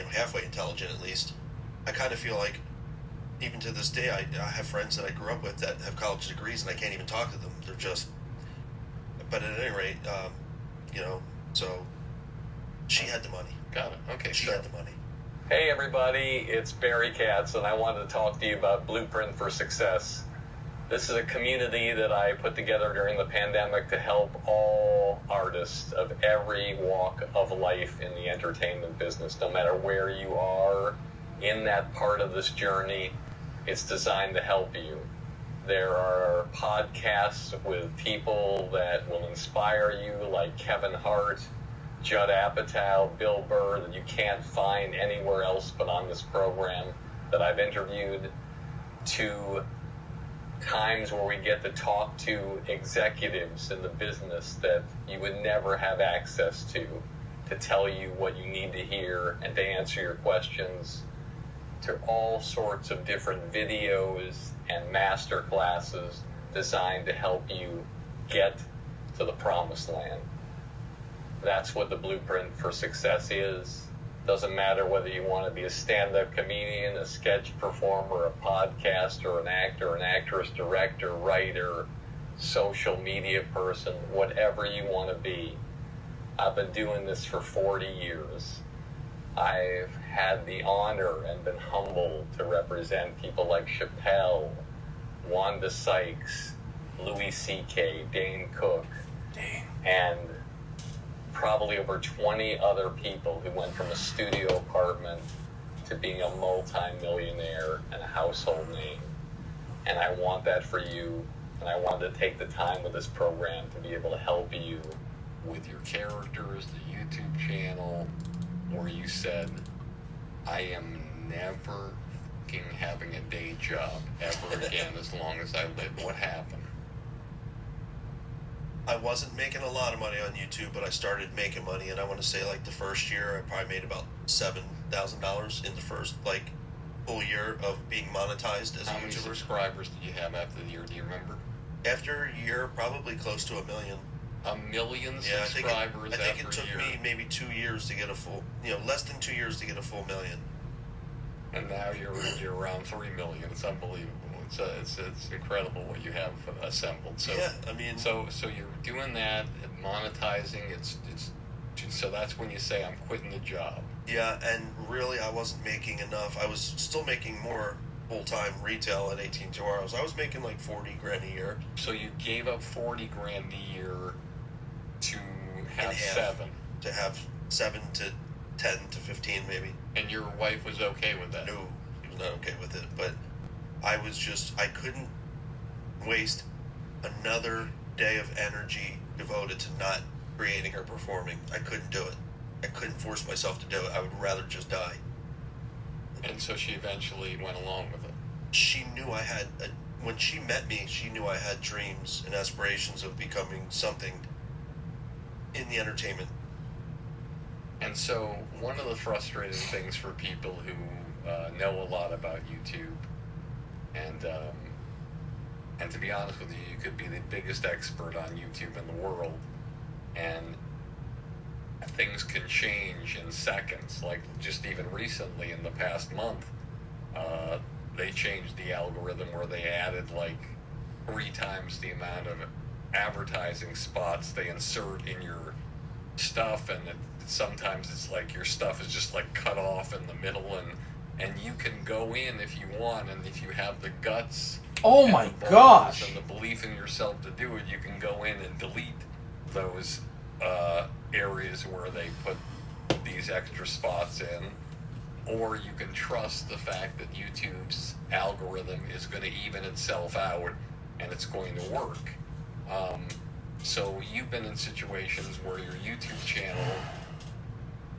halfway intelligent at least. I kind of feel like, even to this day, I have friends that I grew up with that have college degrees and I can't even talk to them. They're just. But at any rate, so she had the money. Got it. Okay. She had the money. Hey everybody, it's Barry Katz, and I wanted to talk to you about Blueprint for Success. This is a community that I put together during the pandemic to help all artists of every walk of life in the entertainment business, no matter where you are in that part of this journey. It's designed to help you. There are podcasts with people that will inspire you, like Kevin Hart, Judd Apatow, Bill Burr, that you can't find anywhere else but on this program that I've interviewed, to times where we get to talk to executives in the business that you would never have access to tell you what you need to hear and to answer your questions, to all sorts of different videos and master classes designed to help you get to the promised land. That's what the Blueprint for Success is. Doesn't matter whether you want to be a stand-up comedian, a sketch performer, a podcaster, an actor, an actress, director, writer, social media person, whatever you want to be. I've been doing this for 40 years. I've had the honor and been humbled to represent people like Chappelle, Wanda Sykes, Louis C.K., Dane Cook, and probably over 20 other people who went from a studio apartment to being a multi-millionaire and a household name. And I want that for you, and I wanted to take the time with this program to be able to help you. With your characters, the YouTube channel, where you said, I am never fucking having a day job ever again as long as I live. What happened? I wasn't making a lot of money on YouTube, but I started making money, and I want to say like the first year I probably made about $7,000 in the first full year of being monetized as a How many YouTuber. subscribers did you have after the year? Do you remember? After a year, probably close to 1 million. 1 million Yeah, subscribers I think after it took a year. me maybe 2 years to get a full, less than 2 years to get a full million. And now you're around 3 million. It's unbelievable. It's incredible what you have assembled. So Yeah, I mean, so you're doing that, monetizing. It's so that's when you say I'm quitting the job. yeah, and really I wasn't making enough. I was still making more full-time retail at AT&T Wireless. I was making like 40 grand a year. So you gave up 40 grand a year to have half. 7, To have 7 to 10 to 15 maybe. and your wife was okay with that. No, he was not okay with it. But I couldn't waste another day of energy devoted to not creating or performing. I couldn't do it. I couldn't force myself to do it. I would rather just die. And so she eventually went along with it. She knew when she met me, she knew I had dreams and aspirations of becoming something in the entertainment. And so one of the frustrating things for people who know a lot about YouTube, and to be honest with you, you could be the biggest expert on YouTube in the world, and things can change in seconds. Like just even recently, in the past month, they changed the algorithm where they added like 3 times the amount of advertising spots they insert in your stuff, and sometimes it's like your stuff is just like cut off in the middle, and you can go in if you want, and if you have the guts, Oh and my the balls gosh. and the belief in yourself to do it, you can go in and delete those areas where they put these extra spots in, or you can trust the fact that YouTube's algorithm is going to even itself out and it's going to work. So you've been in situations where your YouTube channel,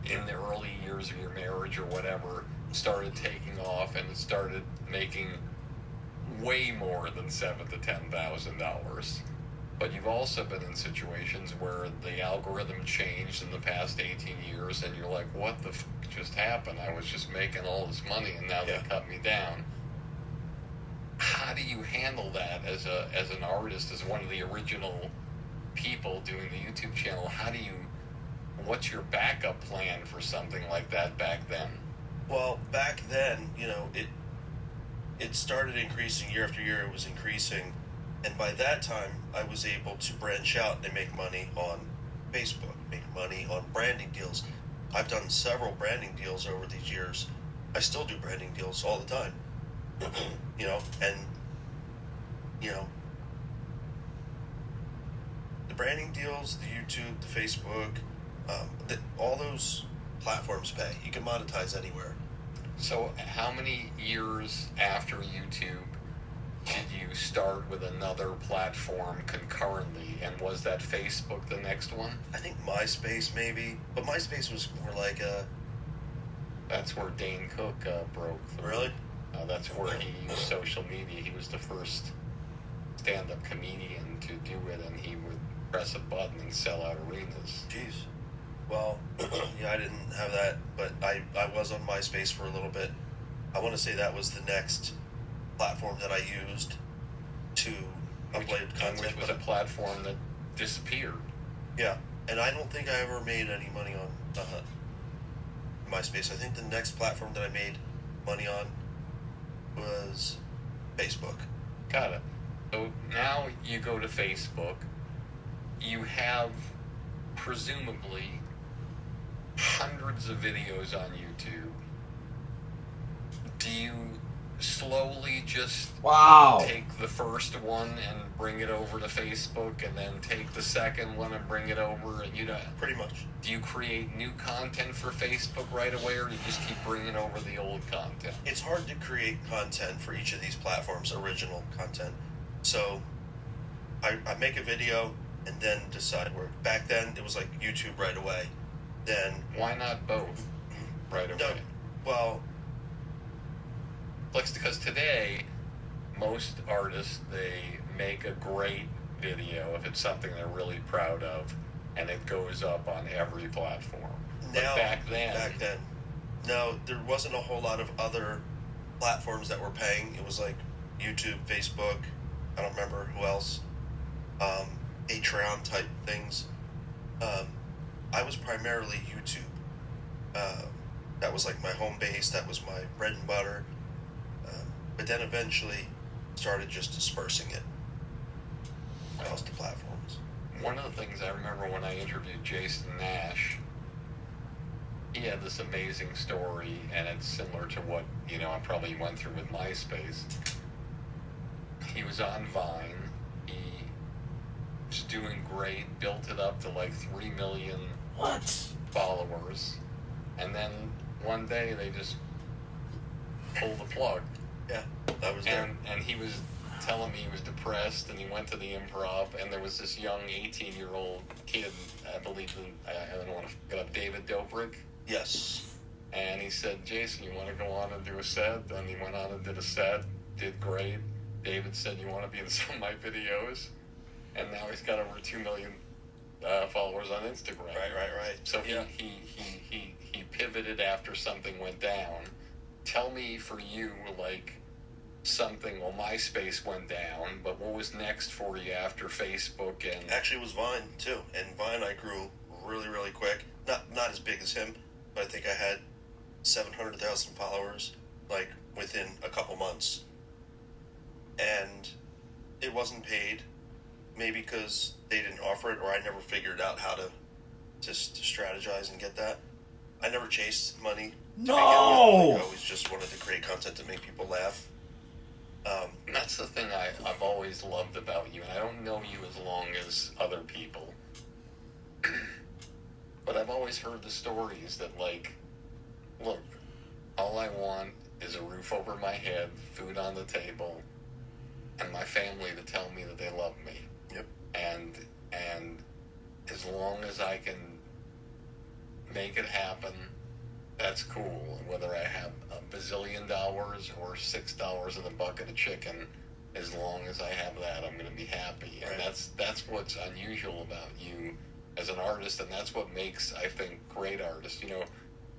in the early years of your marriage or whatever, started taking off and it started making way more than $7,000 to $10,000. But you've also been in situations where the algorithm changed in the past 18 years, and you're like, what the f just happened? I was just making all this money, and now they cut me down. How do you handle that as an artist, as one of the original people doing the YouTube channel? What's your backup plan for something like that back then? Well, back then, you know, it started increasing year after year. It was increasing, and by that time, I was able to branch out and make money on Facebook, make money on branding deals. I've done several branding deals over these years. I still do branding deals all the time, you know, and you know, the branding deals, the YouTube, the Facebook, all those platforms pay. You can monetize anywhere. So how many years after YouTube did you start with another platform concurrently, and was that Facebook the next one? I think MySpace maybe, but MySpace was more like a... That's where Dane Cook broke through. Really? That's where he used social media. He was the first stand-up comedian to do it, and he would press a button and sell out arenas. Jeez. Well, yeah, I didn't have that, but I was on MySpace for a little bit. I want to say that was the next platform that I used to upload content. Which was a platform that disappeared. Yeah, and I don't think I ever made any money on MySpace. I think the next platform that I made money on was Facebook. Got it. So now you go to Facebook. You have presumably hundreds of videos on YouTube. Do you slowly just take the first one and bring it over to Facebook, and then take the second one and bring it over, and pretty much. Do you create new content for Facebook right away, or do you just keep bringing over the old content? It's hard to create content for each of these platforms, original content. So I make a video and then decide where. Back then it was like YouTube right away. Then why not both right away? No, well, because today most artists, they make a great video if it's something they're really proud of, and it goes up on every platform. Now, but back then, no, there wasn't a whole lot of other platforms that were paying. It was like YouTube, Facebook, I don't remember who else, Patreon type things. I was primarily YouTube. That was like my home base. That was my bread and butter. But then eventually started just dispersing it across the platforms. One of the things I remember when I interviewed Jason Nash, he had this amazing story, and it's similar to what, I probably went through with MySpace. He was on Vine. He was doing great, built it up to like 3 million followers. And then one day they just pulled the plug. Yeah, that was there. And he was telling me he was depressed, and he went to the Improv, and there was this young 18-year-old kid, I believe, I don't want to get up, David Dobrik. Yes. And he said, Jason, you want to go on and do a set? And he went on and did a set, did great. David said, you want to be in some of my videos? And now he's got over 2 million followers on Instagram. Right. So yeah. he pivoted after something went down, tell me for you, like, something. Well, MySpace went down, but what was next for you after Facebook? And Actually, it was Vine too, and Vine I grew really, really quick. Not as big as him, but I think I had 700,000 followers, like within a couple months. And it wasn't paid, maybe because they didn't offer it, or I never figured out how to strategize and get that. I never chased money. to begin with. No! I always just wanted to create content to make people laugh. And that's the thing I've always loved about you, and I don't know you as long as other people. But I've always heard the stories that, like, look, all I want is a roof over my head, food on the table, and my family to tell me that they love me. Yep. And as long as I can make it happen, that's cool. Whether I have a bazillion dollars or $6 in a bucket of chicken, as long as I have that, I'm going to be happy. And Right. that's what's unusual about you as an artist, and that's what makes, I think, great artists. You know,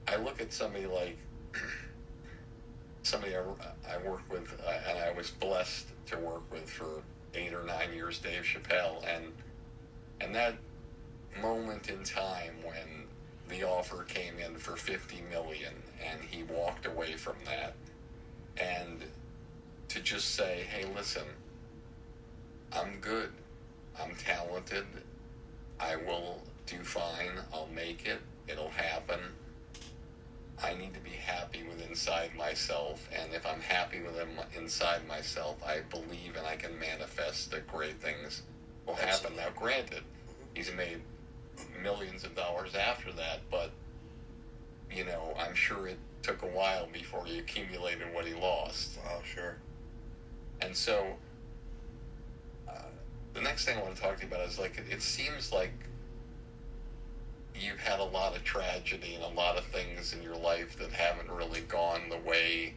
I look at somebody like somebody I worked with, and I was blessed to work with for 8 or 9 years, Dave Chappelle, and that moment in time when the offer came in for $50 million and he walked away from that, and to just say, hey, listen, I'm good, I'm talented, I will do fine, I'll make it, it'll happen. I need to be happy with inside myself, and if I'm happy with inside myself, I believe and I can manifest that great things will happen. Now, granted, he's made millions of dollars after that, but, you know, I'm sure it took a while before he accumulated what he lost. Oh, sure. And so, the next thing I want to talk to you about is, like, it seems like you've had a lot of tragedy and a lot of things in your life that haven't really gone the way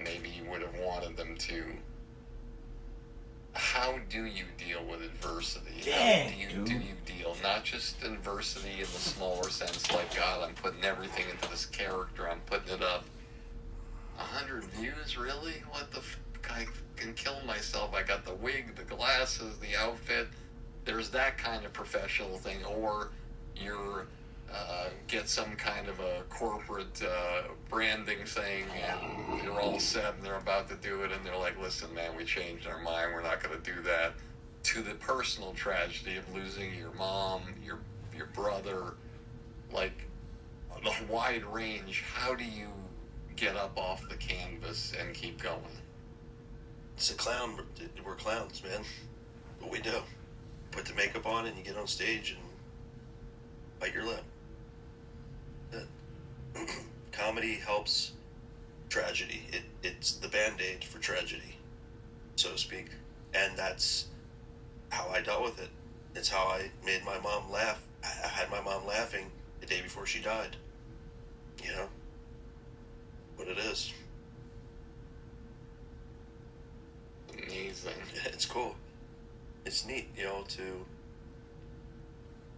maybe you would have wanted them to. How do you deal with adversity? Dang, How do you deal, not just adversity in the smaller sense, like, God, I'm putting everything into this character, I'm putting it up. 100 views, really? What the I can kill myself. I got the wig, the glasses, the outfit. There's that kind of professional thing, or you're get some kind of a corporate branding thing, and you're all set, and they're about to do it, and they're like, listen, man, we changed our mind, we're not going to do that. To the personal tragedy of losing your mom, your brother, like, the wide range. How do you get up off the canvas and keep going? It's a clown. We're clowns, man. What we do. Put the makeup on and you get on stage and bite your lip. Comedy helps tragedy. It's the Band-Aid for tragedy, so to speak. And that's how I dealt with it. It's how I made my mom laugh. I had my mom laughing the day before she died. You know? What it is. Amazing. It's cool. It's neat, you know, to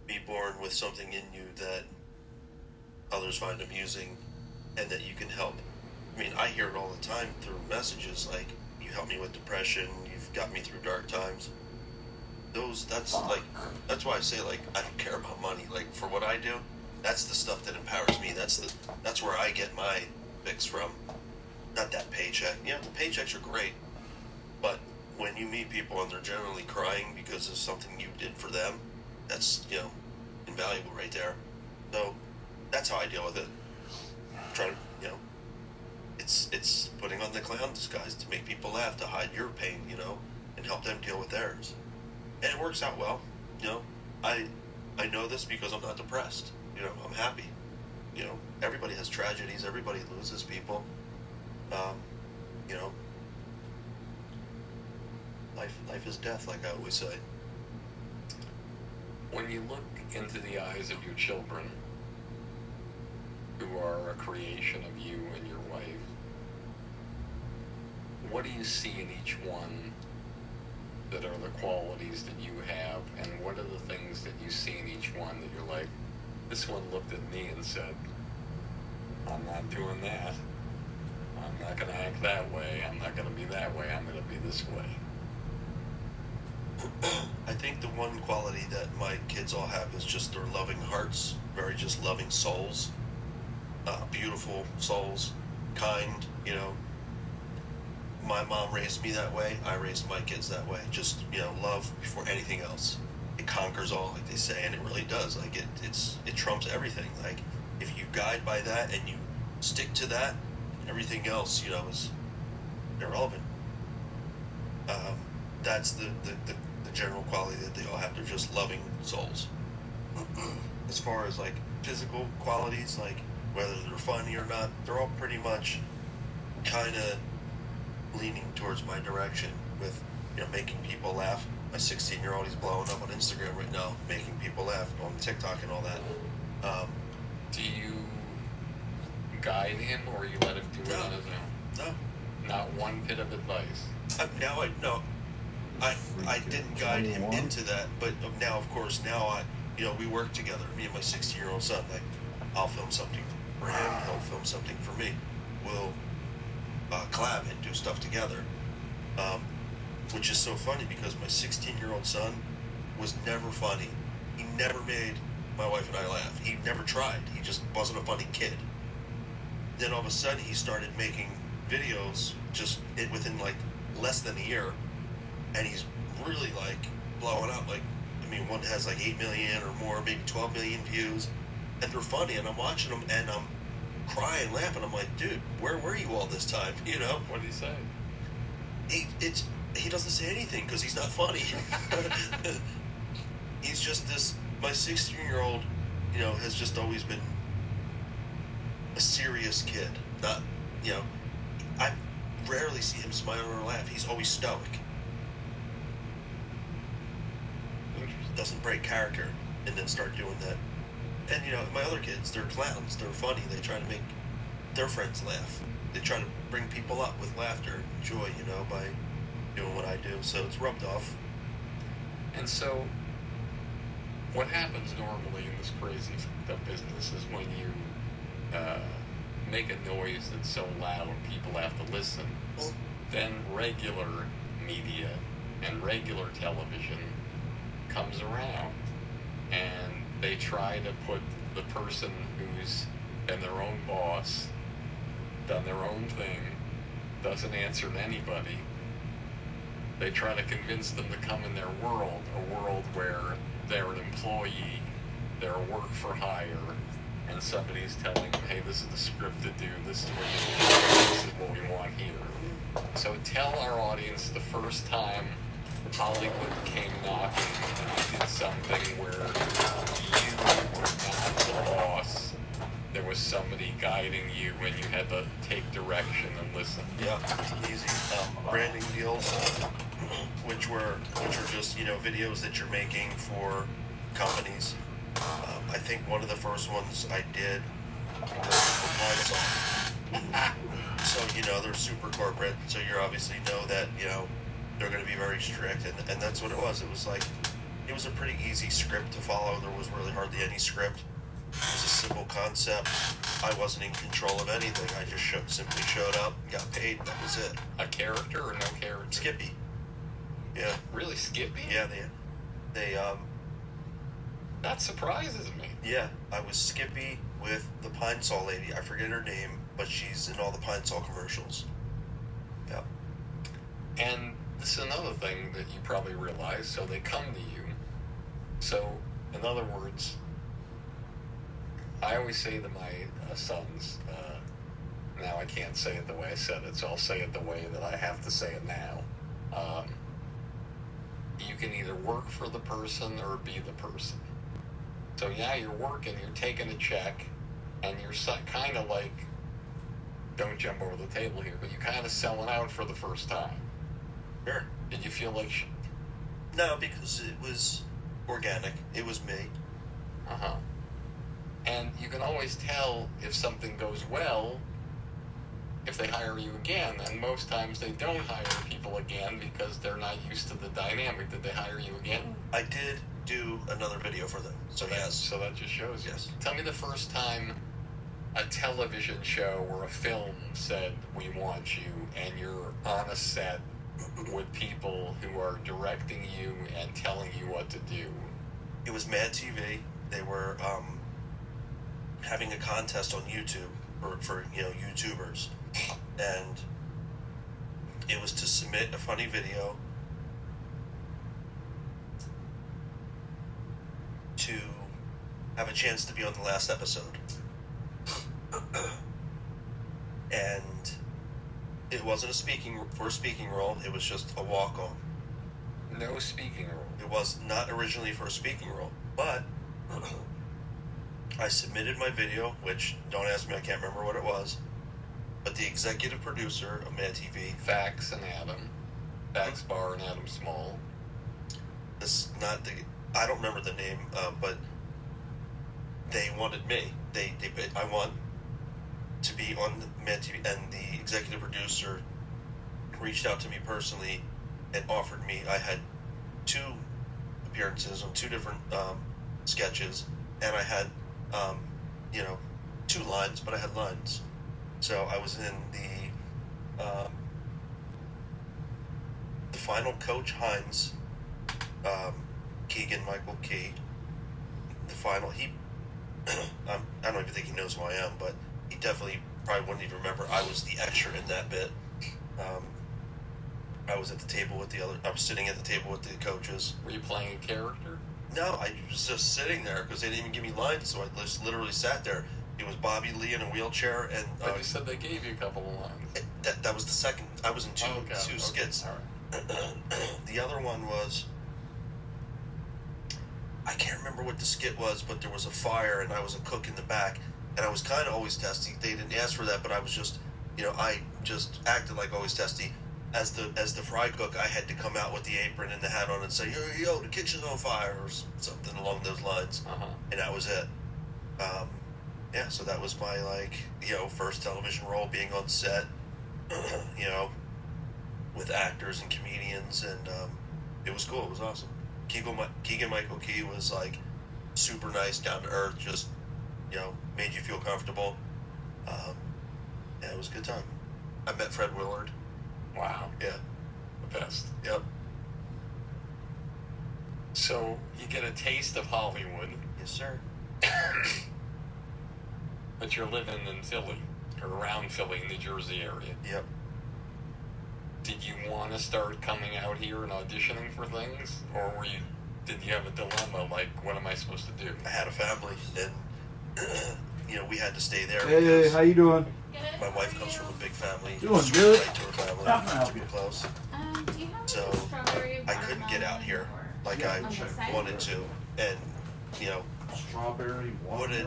be born with something in you that others find amusing and that you can help. I mean, I hear it all the time through messages like, you helped me with depression, you've got me through dark times. That's why I say, like, I don't care about money. Like, for what I do, that's the stuff that empowers me. That's where I get my fix from. Not that paycheck. You know, the paychecks are great, but when you meet people and they're generally crying because of something you did for them, that's, you know, invaluable right there. So that's how I deal with it. Try to, you know, it's putting on the clown disguise to make people laugh, to hide your pain, you know, and help them deal with theirs. And it works out well, you know. I know this because I'm not depressed. You know, I'm happy. You know, everybody has tragedies. Everybody loses people. You know, life is death, like I always say. When you look into the eyes of your children, who are a creation of you and your wife, what do you see in each one that are the qualities that you have, and what are the things that you see in each one that you're like, this one looked at me and said, I'm not doing that? I'm not gonna act that way. I'm not gonna be that way. I'm gonna be this way. I think the one quality that my kids all have is just their loving hearts, very just loving souls, beautiful souls, kind, you know. My mom raised me that way. I raised my kids that way. Just, you know, love before anything else. It conquers all, like they say, and it really does. Like it trumps everything. Like if you guide by that and you stick to that, everything else, you know, is irrelevant. That's the general quality that they all have. They're just loving souls. As far as like physical qualities, like whether they're funny or not, they're all pretty much kind of leaning towards my direction with, you know, making people laugh. My 16-year-old, he's blowing up on Instagram right now, making people laugh on TikTok and all that. Do you guide him, or you let him do it on his own? No, Not one bit of advice. I didn't guide him into that, but now, of course, you know, we work together. Me and my 16-year-old son. Like, I'll film something for him. He'll film something for me. We'll collab and do stuff together. Which is so funny because my 16-year-old son was never funny. He never made my wife and I laugh. He never tried. He just wasn't a funny kid. Then all of a sudden he started making videos within like less than a year, and he's really like blowing up. Like, I mean, one has like 8 million or more, maybe 12 million views, and they're funny, and I'm watching them and I'm crying, laughing. I'm like, dude, where were you all this time? You know? What did he say? He doesn't say anything because he's not funny. He's just this. My 16-year-old, you know, has just always been a serious kid. Not, you know, I rarely see him smile or laugh. He's always stoic. Doesn't break character and then start doing that. And, you know, my other kids, they're clowns. They're funny. They try to make their friends laugh. They try to bring people up with laughter and joy, you know, by doing what I do. So it's rubbed off. And so, what happens normally in this crazy business is when you make a noise that's so loud people have to listen, then regular media and regular television comes around, and they try to put the person who's been their own boss, done their own thing, doesn't answer to anybody. They try to convince them to come in their world, a world where they're an employee, they're a work for hire, and somebody's telling them, hey, this is the script to do, this is what you do, this is what we want here. So tell our audience the first time Hollywood came knocking and did something where you were not the boss. There was somebody guiding you and you had to take direction and listen. Yeah, easy. Branding deals, which are just, you know, videos that you're making for companies. I think one of the first ones I did was for Pine So, you know, they're super corporate, so you obviously know that, you know, they're going to be very strict, and that's what it was. It was like, it was a pretty easy script to follow. There was really hardly any script. It was a simple concept. I wasn't in control of anything. I just simply showed up, got paid, that was it. A character or no character? Skippy. Yeah. Really, Skippy? Yeah, they That surprises me. yeah, I was Skippy with the Pine Sol lady. I forget her name, but she's in all the Pine Sol commercials. Yeah. And this is another thing that you probably realize. So they come to you. So, in other words, I always say to my sons, now I can't say it the way I said it, so I'll say it the way that I have to say it now. You can either work for the person or be the person. So yeah, you're working, you're taking a check, and you're kind of like, don't jump over the table here, but you're kind of selling out for the first time. Sure. Did you feel like No, because it was organic. It was me. Uh-huh. And you can always tell if something goes well if they hire you again, and most times they don't hire people again because they're not used to the dynamic. Did they hire you again? I did do another video for them. So yes. So that just shows you. Yes. Tell me the first time a television show or a film said, "We want you," and you're on a set with people who are directing you and telling you what to do? It was Mad TV. They were having a contest on YouTube for YouTubers, and it was to submit a funny video to have a chance to be on the last episode. And it wasn't a speaking role. It was just a walk-on. No speaking role. It was not originally for a speaking role, but I submitted my video, which, don't ask me, I can't remember what it was, but the executive producer of Mad TV, Fax and Adam. Fax Bar and Adam Small. I don't remember the name, but they wanted me. I want to be on Mad TV, and the executive producer reached out to me personally and offered me. I had 2 appearances on 2 different sketches, and I had 2 lines, but I had lines. So I was in the final Coach Hines, Keegan Michael Key. The final, I don't even think he knows who I am, but he definitely probably wouldn't even remember I was the extra in that bit. I was at the table with I was sitting at the table with the coaches. Were you playing a character? No, I was just sitting there because they didn't even give me lines, so I just literally sat there. It was Bobby Lee in a wheelchair, and But you said they gave you a couple of lines. that was the second. I was in two skits. All right. The other one was, I can't remember what the skit was, but there was a fire, and I was a cook in the back, and I was kind of always testy. They didn't ask for that, but I was just, I just acted like always testy. As the fry cook, I had to come out with the apron and the hat on and say, yo, the kitchen's on fire, or something along those lines. And that was it. So that was my, first television role, being on set, with actors and comedians, and it was cool. It was awesome. Keegan Michael Key was, super nice, down to earth, just, made you feel comfortable. It was a good time. I met Fred Willard. Wow. Yeah. The best. Yep. So you get a taste of Hollywood, Yes, sir. but you're living in Philly, or around Philly, New Jersey area. Yep. Did you want to start coming out here and auditioning for things? Or did you have a dilemma, like, what am I supposed to do? I had a family, and, we had to stay there. Hey, because how you doing? my wife comes from a big family. Doing super good. tight to her family. How can I help Super you? close. Do you have So, strawberry I couldn't get out here like I on this side? wanted to, and, Strawberry, would it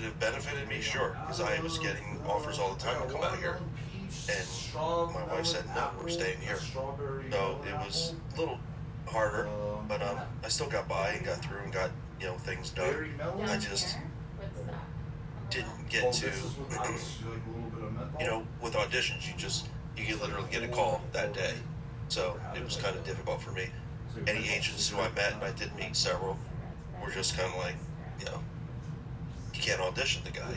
have benefited me? Sure, because I was getting offers all the time to come out here. And my wife said, no, we're staying here. So it was a little harder, but I still got by and got through and got, things done. I just didn't get to, with auditions, you can literally get a call that day. So it was kind of difficult for me. Any agents who I met, and I did meet several, were just kind of like, you can't audition the guy,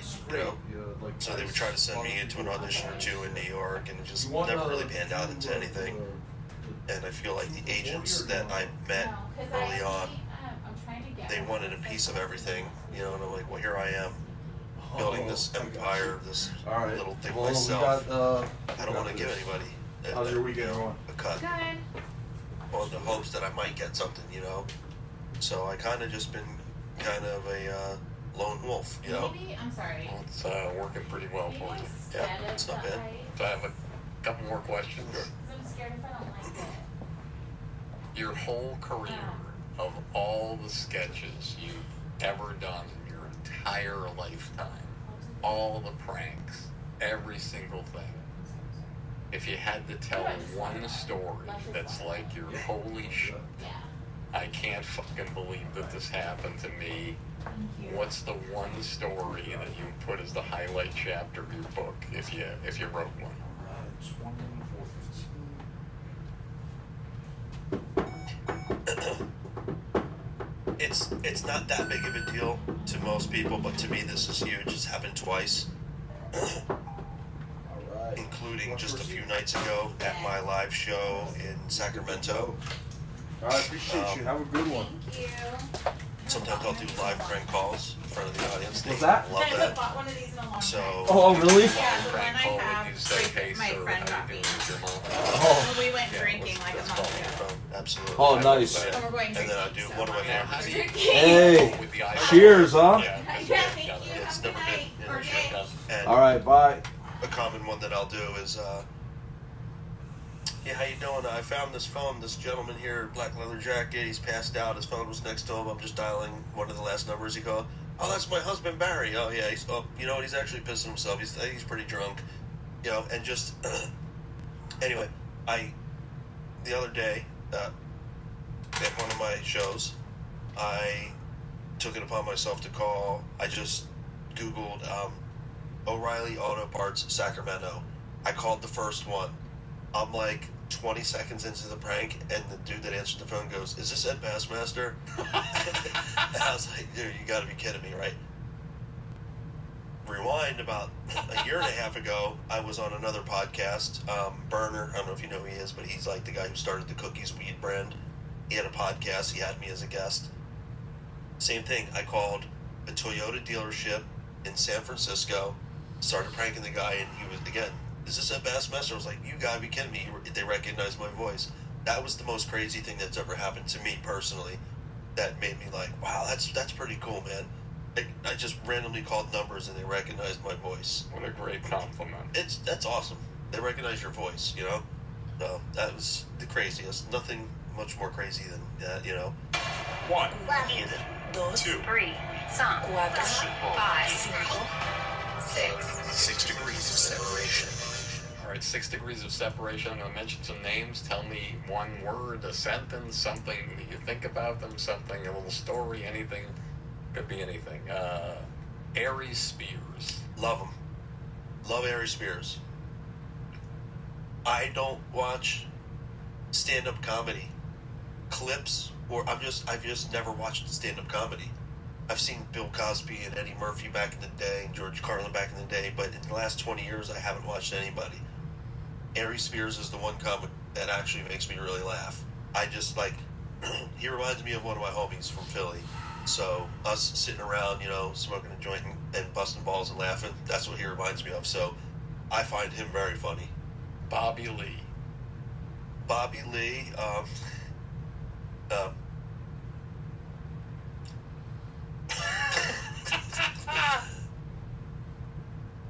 So they would try to send me into an audition or two in New York, and it just never really panned out into anything. And I feel like the agents that I met early on, they wanted a piece of everything, and I'm like, well, here I am, building this empire, this little thing myself. I don't want to give anybody How's your weekend going? a cut Good. on the hopes that I might get something, So I kind of just been kind of a lone wolf, Maybe, I'm sorry. Well, it's working pretty well Maybe for you. instead Yeah, of it's not the bad. height, So I have a couple more questions. because I'm scared if I don't like it. Your whole career, of all the sketches you've ever done in your entire lifetime, all the pranks, every single thing, if you had to tell one story that's like your holy shit, Yeah. I can't fucking believe that this happened to me, Thank you. what's the one story that you put as the highlight chapter of your book, if you wrote one? It's it's not that big of a deal to most people, but to me this is huge. It's happened twice, Alright. including just a few nights ago at my live show in Sacramento. I appreciate you. Have a good one. Thank you. Sometimes I'll do live prank calls in front of the audience. They What's that? love I haven't that. bought one of these in a long time. So, Oh, really? Yeah, the one Prank I call have, when you say, hey, my sir, friend how got you me. doing with your mom? Oh, When we went Yeah, drinking let's- like a let's month call it ago. absolutely. Oh, I love nice. that. And we're going And drinking. then I do so one of my we're Now, how do you drinking. Hey. with the iPhone? Cheers, huh? Yeah, Yeah, that's thank good. you. Got it. It's Have a never good been night an or issue. day. And All right, bye. a common one that I'll do is, yeah, how you doing? I found this phone. This gentleman here, black leather jacket. He's passed out. His phone was next to him. I'm just dialing one of the last numbers he called. Oh, that's my husband Barry. Oh yeah. You know what? He's actually pissing himself. He's pretty drunk. You know, and just anyway, the other day at one of my shows, I took it upon myself to call. I just Googled O'Reilly Auto Parts Sacramento. I called the first one. I'm like 20 seconds into the prank, and the dude that answered the phone goes, "Is this Ed Bassmaster?" And I was like, "Dude, you got to be kidding me, right?" Rewind about a year and a half ago, I was on another podcast, Burner. I don't know if you know who he is, but he's like the guy who started the Cookies Weed brand. He had a podcast. He had me as a guest. Same thing. I called a Toyota dealership in San Francisco, started pranking the guy, and he was, again, "Is this Ed Bassmaster?" I was like, "You gotta be kidding me." They recognized my voice. That was the most crazy thing that's ever happened to me personally. That made me like, wow, that's pretty cool, man. I just randomly called numbers and they recognized my voice. What a great compliment. That's awesome. They recognize your voice, you know? So that was the craziest. Nothing much more crazy than that, you know? 1, 2, 3, 4, 5, 6. 6 degrees of separation. All right, 6 degrees of separation. I'm going to mention some names. Tell me one word, a sentence, something that you think about them, something, a little story, anything. Could be anything. Aries Spears. Love them. Love Ari Spears. I don't watch stand-up comedy clips, or I've just never watched stand-up comedy. I've seen Bill Cosby and Eddie Murphy back in the day, and George Carlin back in the day, but in the last 20 years, I haven't watched anybody. Ari Spears is the one comic that actually makes me really laugh. I just like, he reminds me of one of my homies from Philly. So us sitting around, you know, smoking a joint and busting balls and laughing, that's what he reminds me of. So I find him very funny. Bobby Lee. Bobby Lee,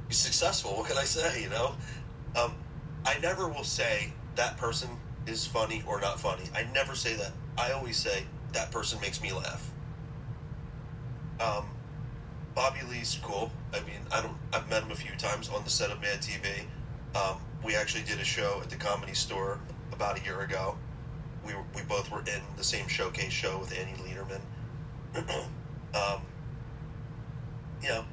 he's successful. What can I say, you know? I never will say that person is funny or not funny. I never say that. I always say that person makes me laugh. Bobby Lee's cool. I mean, I've met him a few times on the set of Mad TV. We actually did a show at the Comedy Store about a year ago. We both were in the same showcase show with Annie Lederman. You know,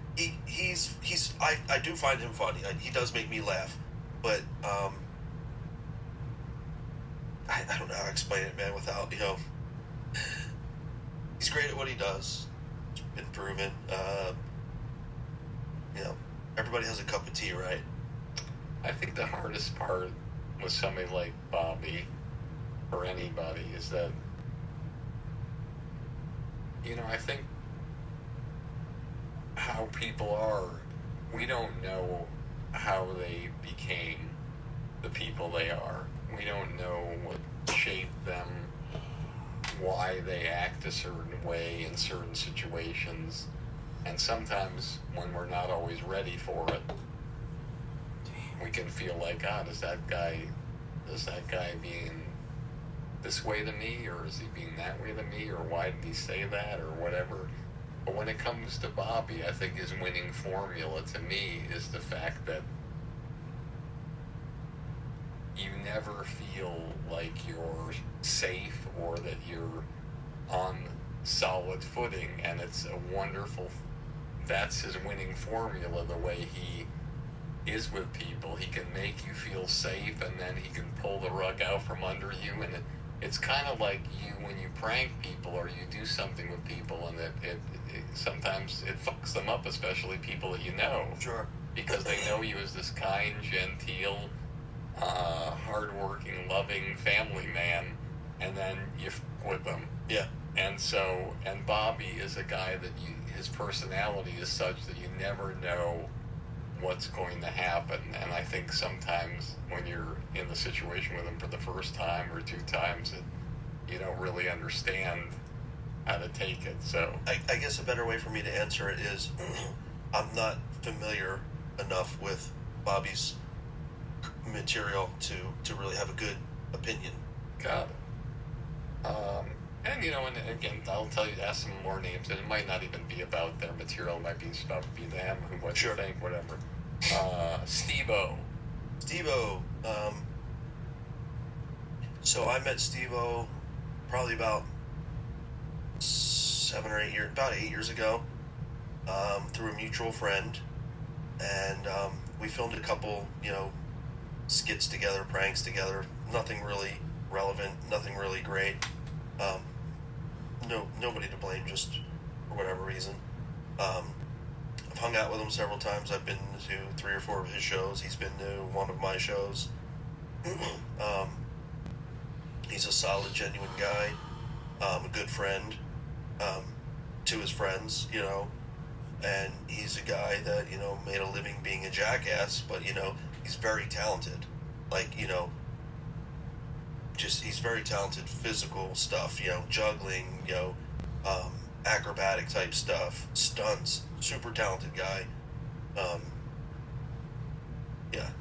I do find him funny. He does make me laugh, but I don't know how to explain it, man. Without, you know, he's great at what he does. It's been proven. You know, everybody has a cup of tea, right? I think the hardest part with somebody like Bobby, or anybody, is that, you know, I think how people are, we don't know how they became the people they are. We don't know what shaped them, why they act a certain way in certain situations. And sometimes when we're not always ready for it, we can feel like, God, is that guy being this way to me, or is he being that way to me, or why did he say that, or whatever. But when it comes to Bobby, I think his winning formula to me is the fact that you never feel like you're safe or that you're on solid footing, and it's a wonderful, that's his winning formula, the way he is with people. He can make you feel safe, and then he can pull the rug out from under you, and it's kind of like you when you prank people or you do something with people, and it sometimes it fucks them up, especially people that you know. Sure. Because they know you as this kind, genteel, hardworking, loving family man, and then you f with them. Yeah. And so, and Bobby is a guy that his personality is such that you never know what's going to happen. And I think sometimes when you're in the situation with him for the first time or 2 times, you don't really understand how to take it. So I guess a better way for me to answer it is I'm not familiar enough with Bobby's material to really have a good opinion. got it. And you know, and again, I'll tell you, ask some more names, and it might not even be about their material. It might be about them, what Sure. you think, whatever. Steve-O. Steve-O, so I met Steve-O probably about 7 or 8 years, about 8 years ago, through a mutual friend, and we filmed a couple, skits together, pranks together. Nothing really relevant, nothing really great. Nobody to blame, just for whatever reason. I've hung out with him several times. I've been to 3 or 4 of his shows. He's been to one of my shows. He's a solid, genuine guy, a good friend to his friends, and he's a guy that, made a living being a jackass, but, he's very talented. Like, he's very talented physical stuff, juggling, acrobatic type stuff, stunts, super talented guy.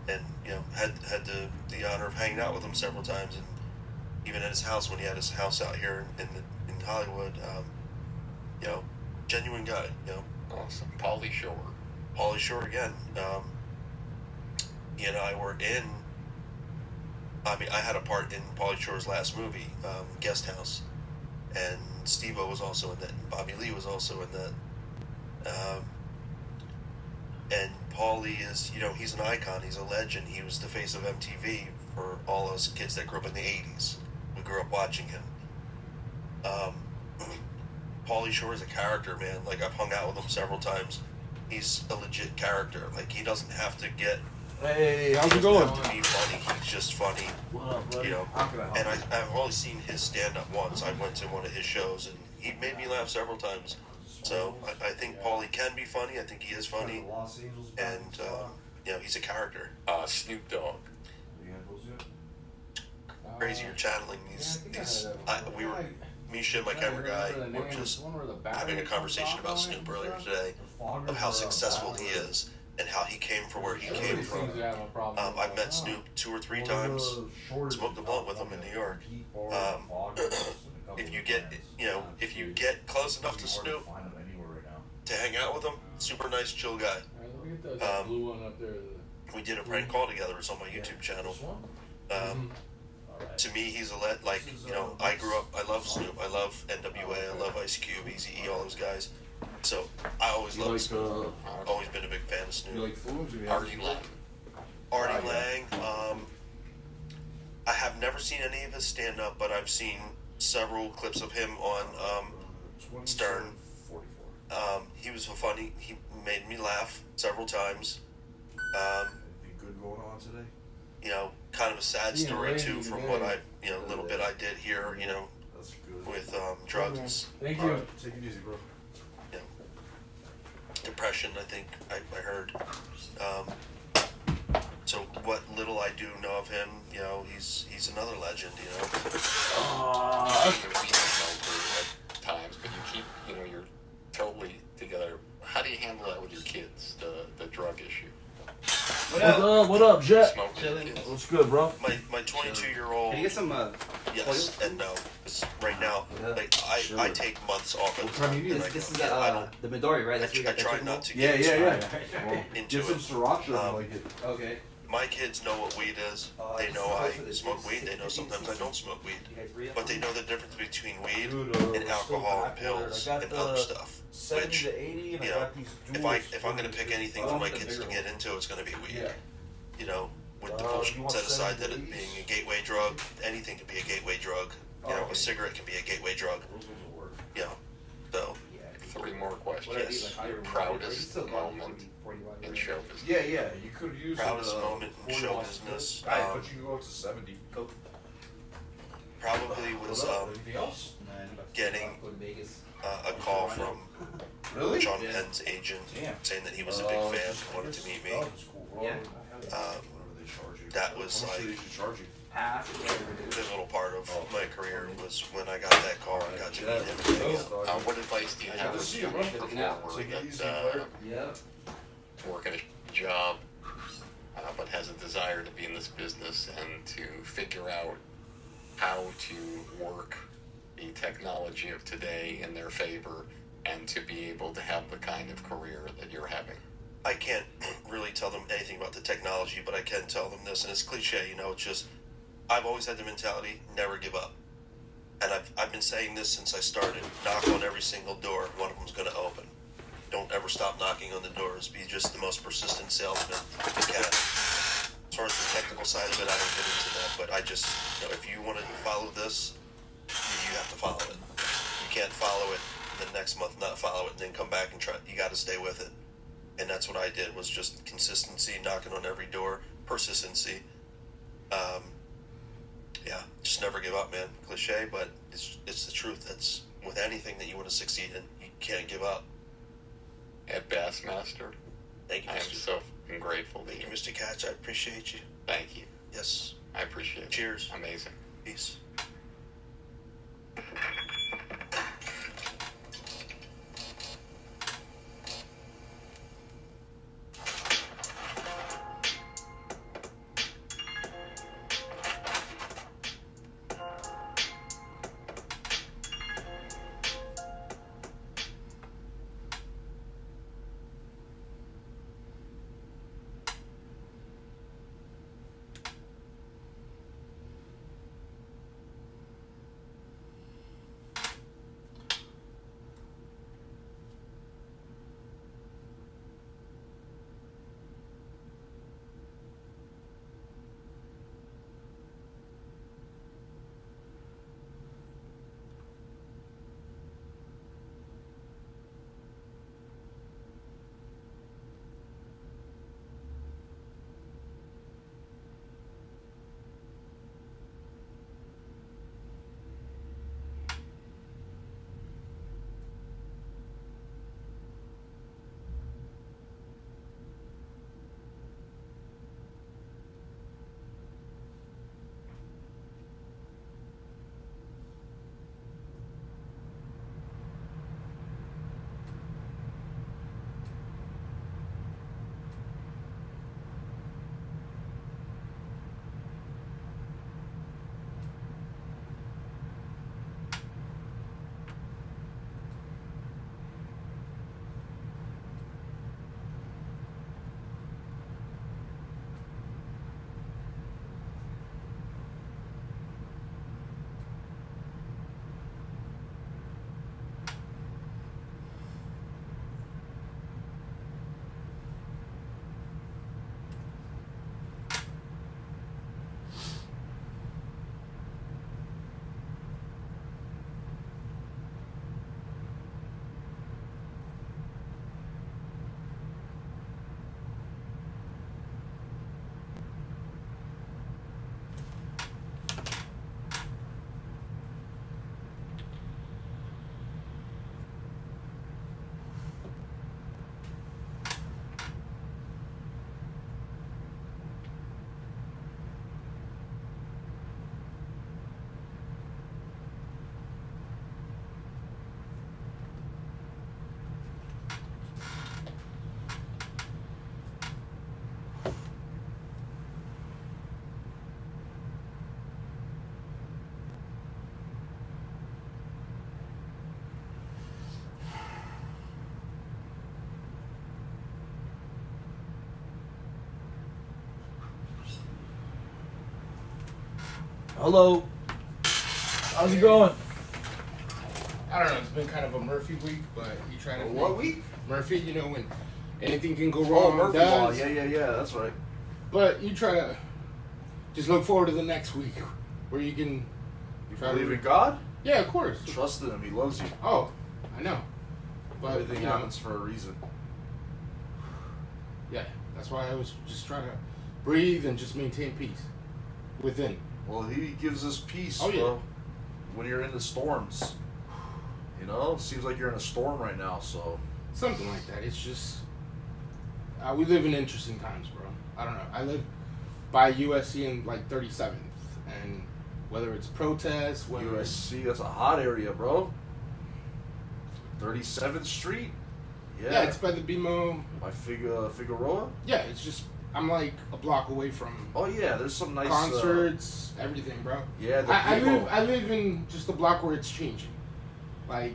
And had the honor of hanging out with him several times, and even at his house when he had his house out here in Hollywood. Genuine guy. Awesome. Pauly Shore. Pauly Shore again. He and I were in. I had a part in Pauly Shore's last movie, Guest House, and Steve-O was also in that, and Bobby Lee was also in that. And Pauly is, he's an icon, he's a legend. He was the face of MTV for all us kids that grew up in the 80s. We grew up watching him. Pauly Shore is a character, man. Like, I've hung out with him several times. He's a legit character. Like, he doesn't have to get... Hey, how's it He going? doesn't have to be funny. He's just funny. What up, buddy? How can I help And you? I've only seen his stand-up once. I went to one of his shows, and he made me laugh several times. So I think Pauly can be funny. I think he is funny. Los Angeles And, he's a character. Snoop Dogg. You have those yet? Crazy, you're channeling these. Misha, my camera guy, were just having a conversation about Snoop earlier today, of how successful he is and how he came from where he came from. I've met Snoop 2 or 3 times, smoked a blunt with him in New York. If you get close enough to Snoop to hang out with him, super nice, chill guy. We did a prank call together. It's on my YouTube channel. To me, he's I grew up, I love Snoop, I love NWA, I love Ice Cube, Eazy-E, all those guys. So I always loved Snoop. Always been a big fan of Snoop. You like foods? Artie Lang. Artie Lang, I have never seen any of his stand-up, but I've seen several clips of him on Stern. 44. He was funny. He made me laugh several times. Anything good going on today? Kind of a sad story too, from what little bit I did here, That's good. with drugs, Thank All you. right, take it easy, bro. depression. I think I heard. So what little I do know of him, he's another legend. At times, but you keep, you're totally together. How do you handle that with your kids, the drug issue? What up, Jet? Smoking with kids. What's good, bro? My 22-year-old. Can you get some, Yes and no. 'Cause right now, I take months off at a time. and this is the the Midori, right? That's I try not to Yeah, get yeah. into Get some it. sriracha if you like it. Okay. My kids know what weed is. They know I smoke weed. They know sometimes I don't smoke weed. But they know the difference between weed Dude, and alcohol and pills and other stuff. 70 Which, to 80, and I got these if I'm gonna pick anything for my kids to get into, it's gonna be weed. Yeah. With the you bullshit want set aside 70 that it to being a gateway drug, anything could be a gateway drug. You know, a cigarette can be a gateway drug. You know, so 3 more questions. Yes. Your proudest moment in show business. Yeah, you could use proudest moment in show business. But you can go up to 70. Probably was Anything else? getting a call from Really? Sean Penn's agent Damn. saying that he was a big fan and wanted to meet me. Oh, that's cool. Yeah. Whatever they charge you. That was How much do like they usually charge you? Half, whatever a it is. pivotal part of my career was when I got that call and got to meet him. What advice do you have to for see you, a bro. performer Take it easy, that player. Yep. working a job, but has a desire to be in this business and to figure out how to work the technology of today in their favor and to be able to have the kind of career that you're having? I can't really tell them anything about the technology, but I can tell them this, and it's cliche, you know, it's just, I've always had the mentality, never give up. And I've been saying this since I started, knock on every single door, one of them's going to open. Don't ever stop knocking on the doors, be just the most persistent salesman you can. As far as the technical side of it, I don't get into that, but I just, you know, if you want to follow this, you have to follow it. You can't follow it, and then next month not follow it, and then come back and try, you got to stay with it. And that's what I did, was just consistency, knocking on every door, persistency. Yeah, just never give up, man. Cliche, but it's the truth. That's with anything that you want to succeed in, you can't give up. At Bassmaster, Thank you, I am Mr. so grateful to Thank you. you, Mr. Katz. I appreciate you. Thank you. Yes. I appreciate it. Cheers. Amazing. Peace. Hello. How's it going? I don't know. It's been kind of a Murphy week, but you trying to What week? Murphy, you know, when anything can go Oh, wrong. Murphy does. Law. Yeah, that's right. But you try to just look forward to the next week, where you can You Try Believe to, in God? yeah, of course. Trust in Him. He loves you. Oh, I know. But Everything you know, happens for a reason. yeah, that's why I was just trying to breathe and just maintain peace within. Well, He gives us peace, Oh, yeah. bro. When you're in the storms. You know? It seems like you're in a storm right now, so. Something like that. It's just we live in interesting times, bro. I don't know. I live by USC in like 37th, and whether it's protests, whether it's USC, that's a hot area, bro. 37th Street? yeah, it's by the BMO. By Figueroa? Yeah, it's just I'm like a block away from Oh, yeah, there's some nice concerts, everything, bro. Yeah, the I people. live in just a block where it's changing. Like,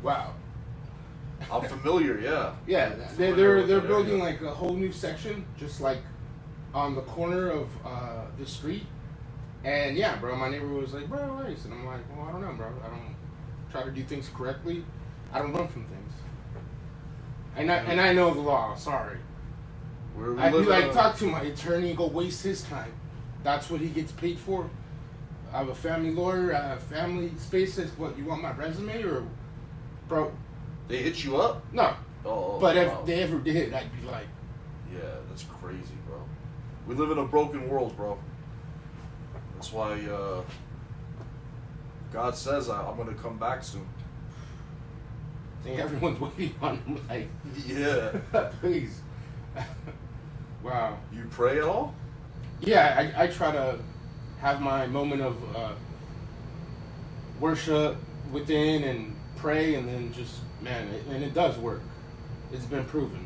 wow. I'm familiar, yeah. Yeah, Familiar they're with that building area. like a whole new section, just like on the corner of the street. And yeah, bro, my neighbor was like, "Bro, race," and I'm like, "Well, I don't know, bro. I don't try to do things correctly. I don't run from things. And I know the law. Sorry. I'd be like, talk to my attorney and go waste his time. That's what he gets paid for. I have a family lawyer. I have family spaces. What, you want my resume or, bro? They hit you up? No. Oh, But if wow. they ever did, I'd be like, Yeah, that's crazy, bro. We live in a broken world, bro. That's why God says I'm going to come back soon. I think everyone's waiting on him. Like, Yeah. please. Wow. You pray at all? Yeah, I try to have my moment of worship within and pray, and then just, man, and it does work. It's been proven.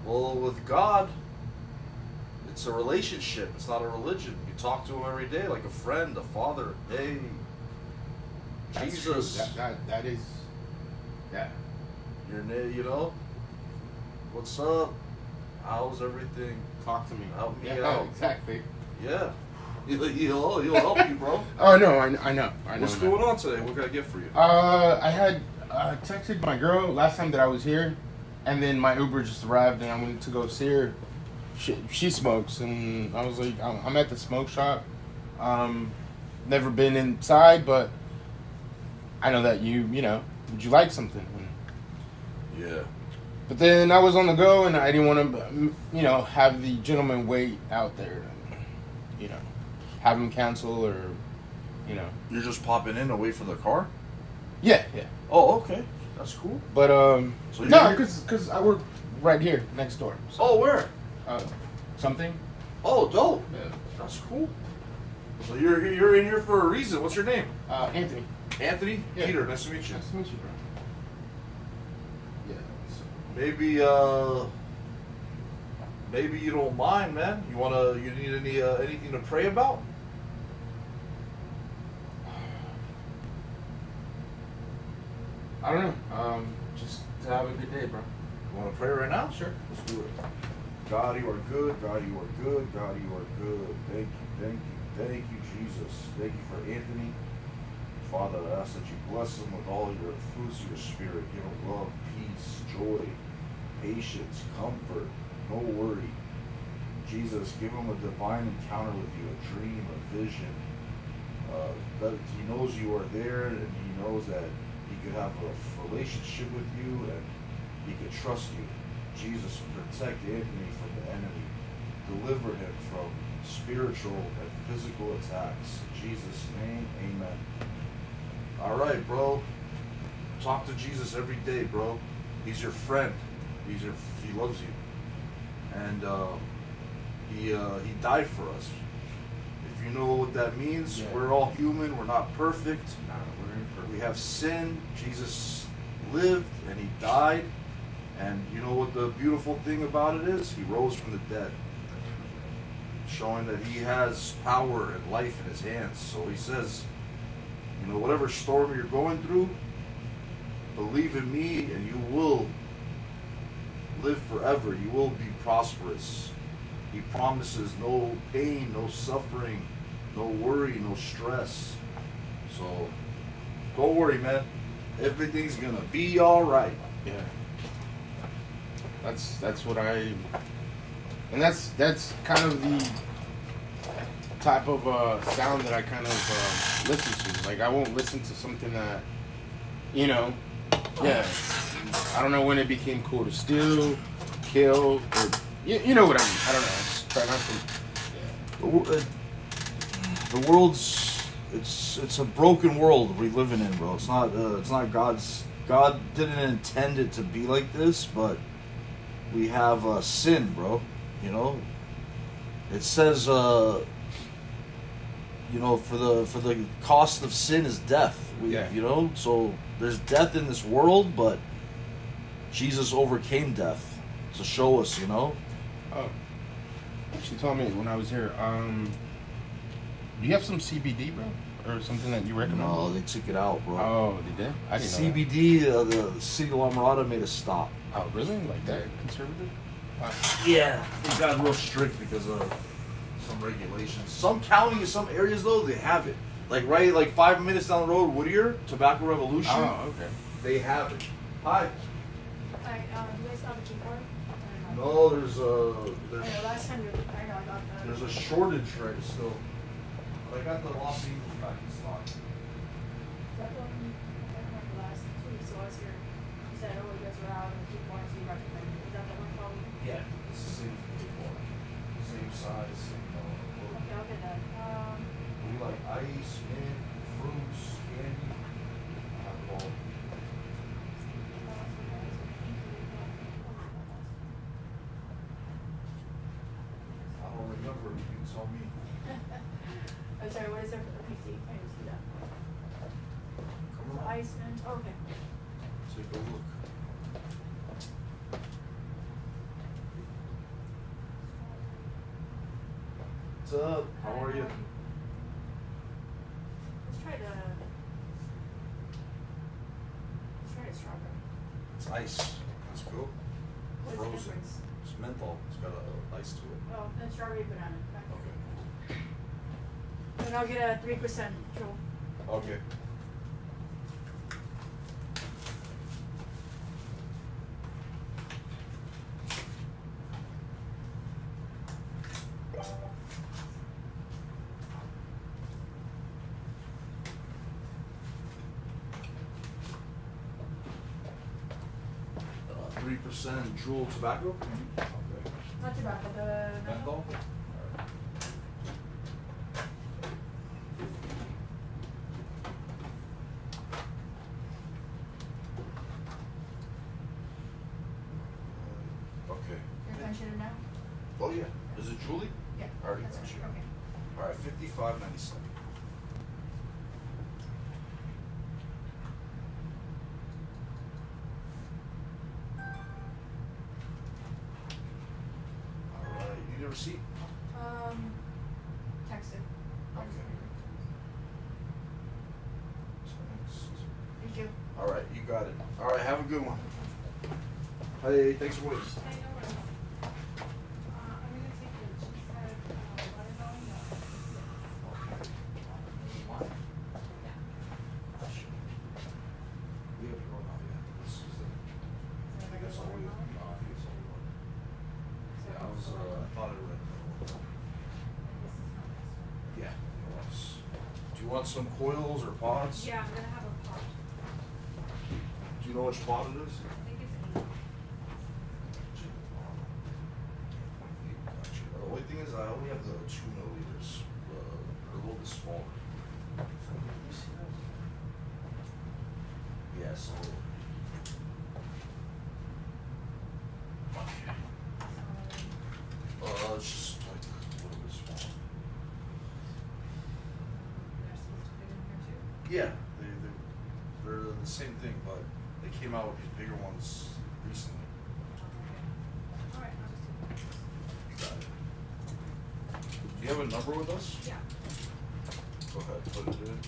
Well, with God, it's a relationship. It's not a religion. You talk to Him every day like a friend, a father. Hey, That's Jesus. true. That is, yeah. You know, what's up? How's everything? Talk to me. Help me Yeah, out. exactly. Yeah. He'll help you, bro. Oh no, I know. What's going on today? What can I get for you? I had texted my girl last time that I was here, and then my Uber just arrived, and I went to go see her. She smokes, and I was like, I'm at the smoke shop. Never been inside, but I know that you know, would you like something? Yeah. But then I was on the go, and I didn't want to, you know, have the gentleman wait out there, and, you know, have him cancel or, you know. You're just popping in to wait for the car? Yeah. Oh, okay. That's cool. But So no, you're- because I work right here next door. So, Oh, where? something. Oh, dope. Yeah. That's cool. So you're in here for a reason. What's your name? Anthony. Anthony? Yeah. Peter, nice to meet you. Nice to meet you, bro. Yeah. Maybe you don't mind, man. You need anything to pray about? I don't know. Just to have a good day, bro. You want to pray right now? Sure. Let's do it. God, you are good. God, you are good. God, you are good. Thank you, Jesus. Thank you for Anthony. Father, I ask that you bless him with all your fruits of your spirit. Give him love, peace, joy, patience, comfort, no worry. Jesus, give him a divine encounter with you, a dream, a vision. That he knows you are there, and he knows that he could have a relationship with you, and he could trust you. Jesus, protect Anthony from the enemy. Deliver him from spiritual and physical attacks. In Jesus' name, amen. All right, bro. Talk to Jesus every day, bro. He's your friend. He loves you. And he died for us. If you know what that means, Yeah. we're all human. We're not perfect. Nah, we're imperfect. We have sin. Jesus lived and he died. And you know what the beautiful thing about it is? He rose from the dead, showing that he has power and life in his hands. So he says, you know, whatever storm you're going through, believe in me and you will live forever. You will be prosperous. He promises no pain, no suffering, no worry, no stress. So don't worry, man. Everything's gonna be all right. Yeah. That's what I, and that's kind of the type of sound that I kind of listen to. Like I won't listen to something that, you know, yeah. I don't know when it became cool to steal, kill, or you know what I mean. I don't know. Just try not to. The world's it's a broken world we're living in, bro. It's not God didn't intend it to be like this, but we have sin, bro. You know, it says you know, for the cost of sin is death. You know, so there's death in this world, but Jesus overcame death to show us, you know. Oh, she told me when I was here. Do you have some CBD, bro, or something that you recommend? No, they took it out, bro. Oh, they did. I didn't know that. CBD, the city of La Mirada made a stop. Oh, really? Like that conservative? Wow. Yeah, they got real strict because of some regulations. Some counties, some areas though, they have it. Like like 5 minutes down the road, Whittier, Tobacco Revolution. Oh, okay. They have it. Hi. Like, do you guys have a keyboard? No, there's I know, last time I got that. there's a shortage right still. But I got the Los Angeles back in stock. That one, I remember last 2 weeks ago I was here. You said, oh, you guys were out and the keyboards you recommended. Is that the one probably? Yeah, it's the same keyboard, same size, same look. Okay, I'll get that. We like ice, mint, fruits, candy. I have it all. I don't remember. You can tell me. I'm sorry, what is there for the PC? I didn't see that. Come The on. ice and, oh, okay. Take a look. What's up? How are you? Let's try the strawberry. It's ice. It's cool. What's the Frozen. difference? It's menthol. It's got a ice to it. Oh, then strawberry banana. Okay. And I'll get a 3% Joel. Okay. Uh, 3% Juul tobacco? Okay. Not tobacco, the Menthol? Okay. You're punching it now? Oh yeah. Is it Julie? Yeah. Already That's got you. right. Okay. All right, 55.97. All right, you need a receipt? Text it. Okay. Text. Thank you. All right, you got it. All right, have a good one. Hey, thanks for waiting. Hey, no worries. I'm gonna take the cheese head, watermelon, We have to go now, yeah. This is the, I think that's all we, I think it's all we want. Yeah, I thought I read that one. Yeah, it was. Do you want some coils or pods? Yeah, I'm gonna have a pot. Do you know which pod it is? I think it's 8. The only thing is I only have the 2 milliliters. They're a little bit smaller. Yeah, so. Okay. It's just like a little bit smaller. They're supposed to fit in here too? Yeah, they're the same thing, but they came out with these bigger ones recently. Okay. Alright, I'll just do Got it. Do you have a number with us? that. Yeah. Go ahead, put it in.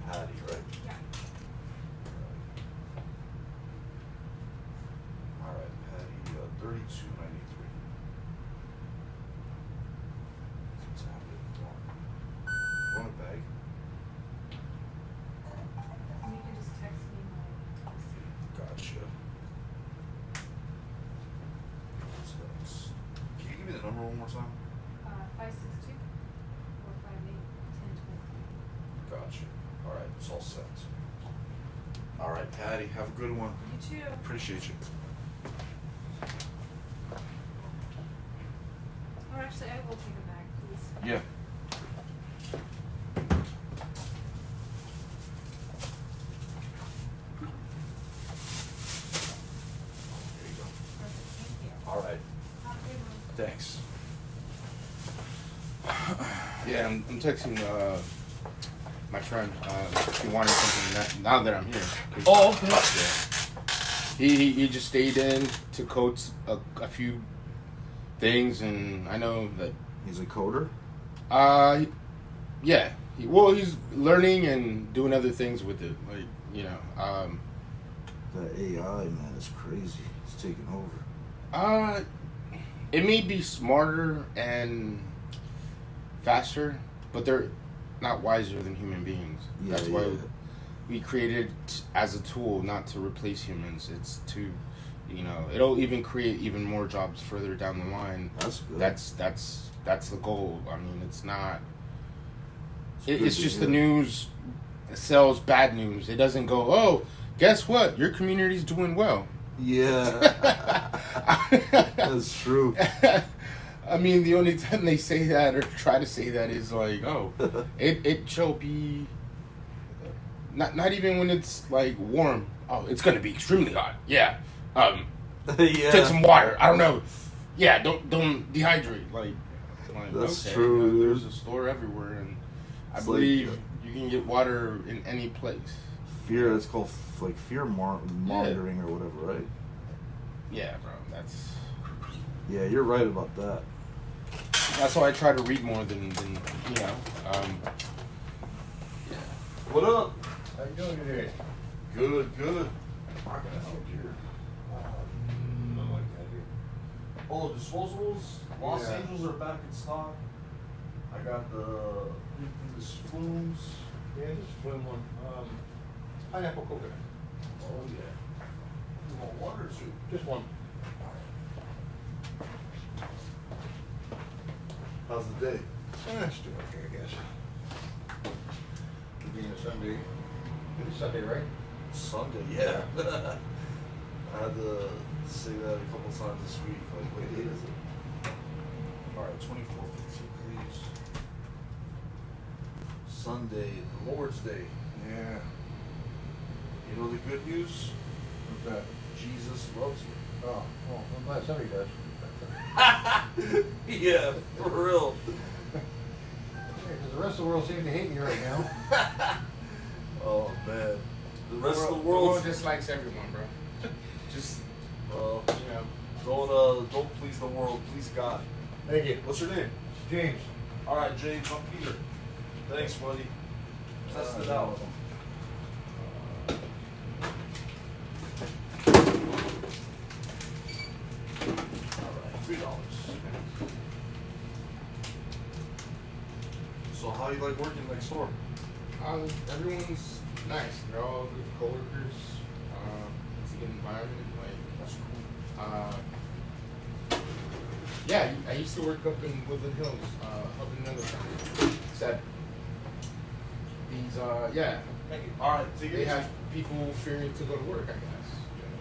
Patty, right? Yeah. All right, Patty, 32.93. What's happening? Want a bag? And you can just text me my receipt. Gotcha. It's all set. All right, Patty. Have a good one. You too. Appreciate you. Or actually, I will take it back, please. Yeah. There you go. Perfect, thank you. All right. Have a good one. Thanks. Yeah, I'm texting my friend. He wanted something now that I'm here. Oh, okay. Yeah. He just stayed in to code a few things, and I know that He's a coder? yeah. He's learning and doing other things with it, like That AI, man, is crazy. It's taking over. It may be smarter and faster, but they're not wiser than human beings. Yeah, That's why yeah. we created it as a tool, not to replace humans. It's to, it'll even create even more jobs further down the line. That's good. That's the goal. I mean, it's not. good It's to just hear. the news sells bad news. It doesn't go, oh, guess what? Your community's doing well. Yeah. That's true. I mean, the only time they say that or try to say that is like, oh, it shall be. Not even when it's like warm. Oh, it's gonna be extremely hot. Yeah. Yeah. Take some water. I don't know. Yeah. Don't dehydrate. Like That's okay, true. there's a store everywhere, and I It's believe like, you can get water in any place. Fear, it's called like fear monitoring or whatever, right? Yeah, bro. Yeah, you're right about that. That's why I try to read more than yeah. What up? How you doing today? Good, good. How can I help you? Not like that here. Oh, disposables? Los Yeah. Angeles are back in stock. I got the spoons. Yeah, just one. Pineapple coconut. Oh yeah. You want one or two? Just one. How's the day? It's doing okay, I guess. Being a Sunday. It's Sunday, right? Sunday, yeah. I had to say that a couple times this week. Like, what date is it? Alright, 24:15, please. Sunday, the Lord's Day. Yeah. You know the good news? What's that? Jesus loves you. Oh, well, I'm glad somebody does. Yeah, for real. Because the rest of the world seems to hate me right now. Oh man, the rest of the world just likes everyone, bro. Just don't please the world, please God. Thank you. What's your name? James. All right, James. I'm Peter. Thanks, buddy. Test it out. $3. So how you like working next door? Everyone's nice. They're all good coworkers. It's a good environment. Like That's cool. yeah, I used to work up in Woodland Hills, up in another town. Except these, Thank you. All right, take they it have people fearing to go to work. I guess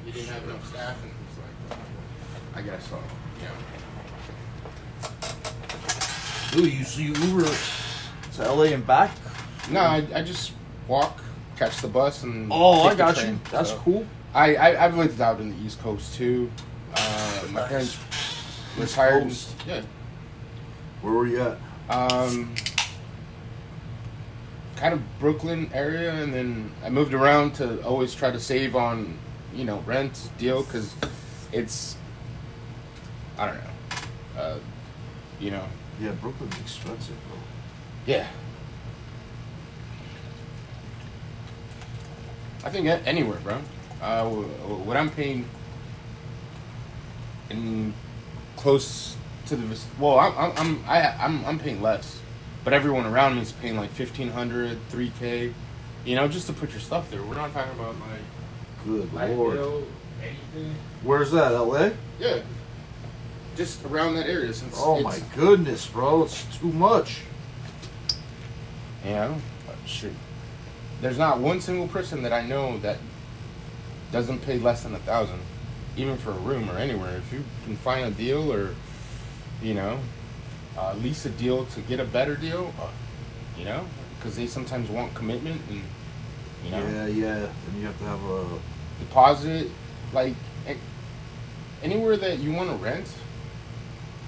you didn't have enough staff, and it's like, I guess so. Yeah. Ooh, so you Uber to LA and back? No, I just walk, catch the bus, and Oh, take I the got train. you. That's So, cool. I've lived out in the East Coast too. My parents retired. Coast. Yeah. Where were you at? Kind of Brooklyn area, and then I moved around to always try to save on, rent deal, because it's, I don't know, Yeah, Brooklyn's expensive, bro. yeah. I think anywhere, bro. What I'm paying in close to the I'm paying less, but everyone around me is paying like $1,500, $3K, just to put your stuff there. We're not talking about like Good light lord. bill, anything. Where's that? LA? Yeah, just around that area. Since Oh my goodness, bro, it's too much. Yeah, shit. there's not one single person that I know that doesn't pay less than $1,000, even for a room or anywhere. If you can find a deal, or lease a deal to get a better deal, because they sometimes want commitment and Yeah. And you have to have a deposit. Like anywhere that you want to rent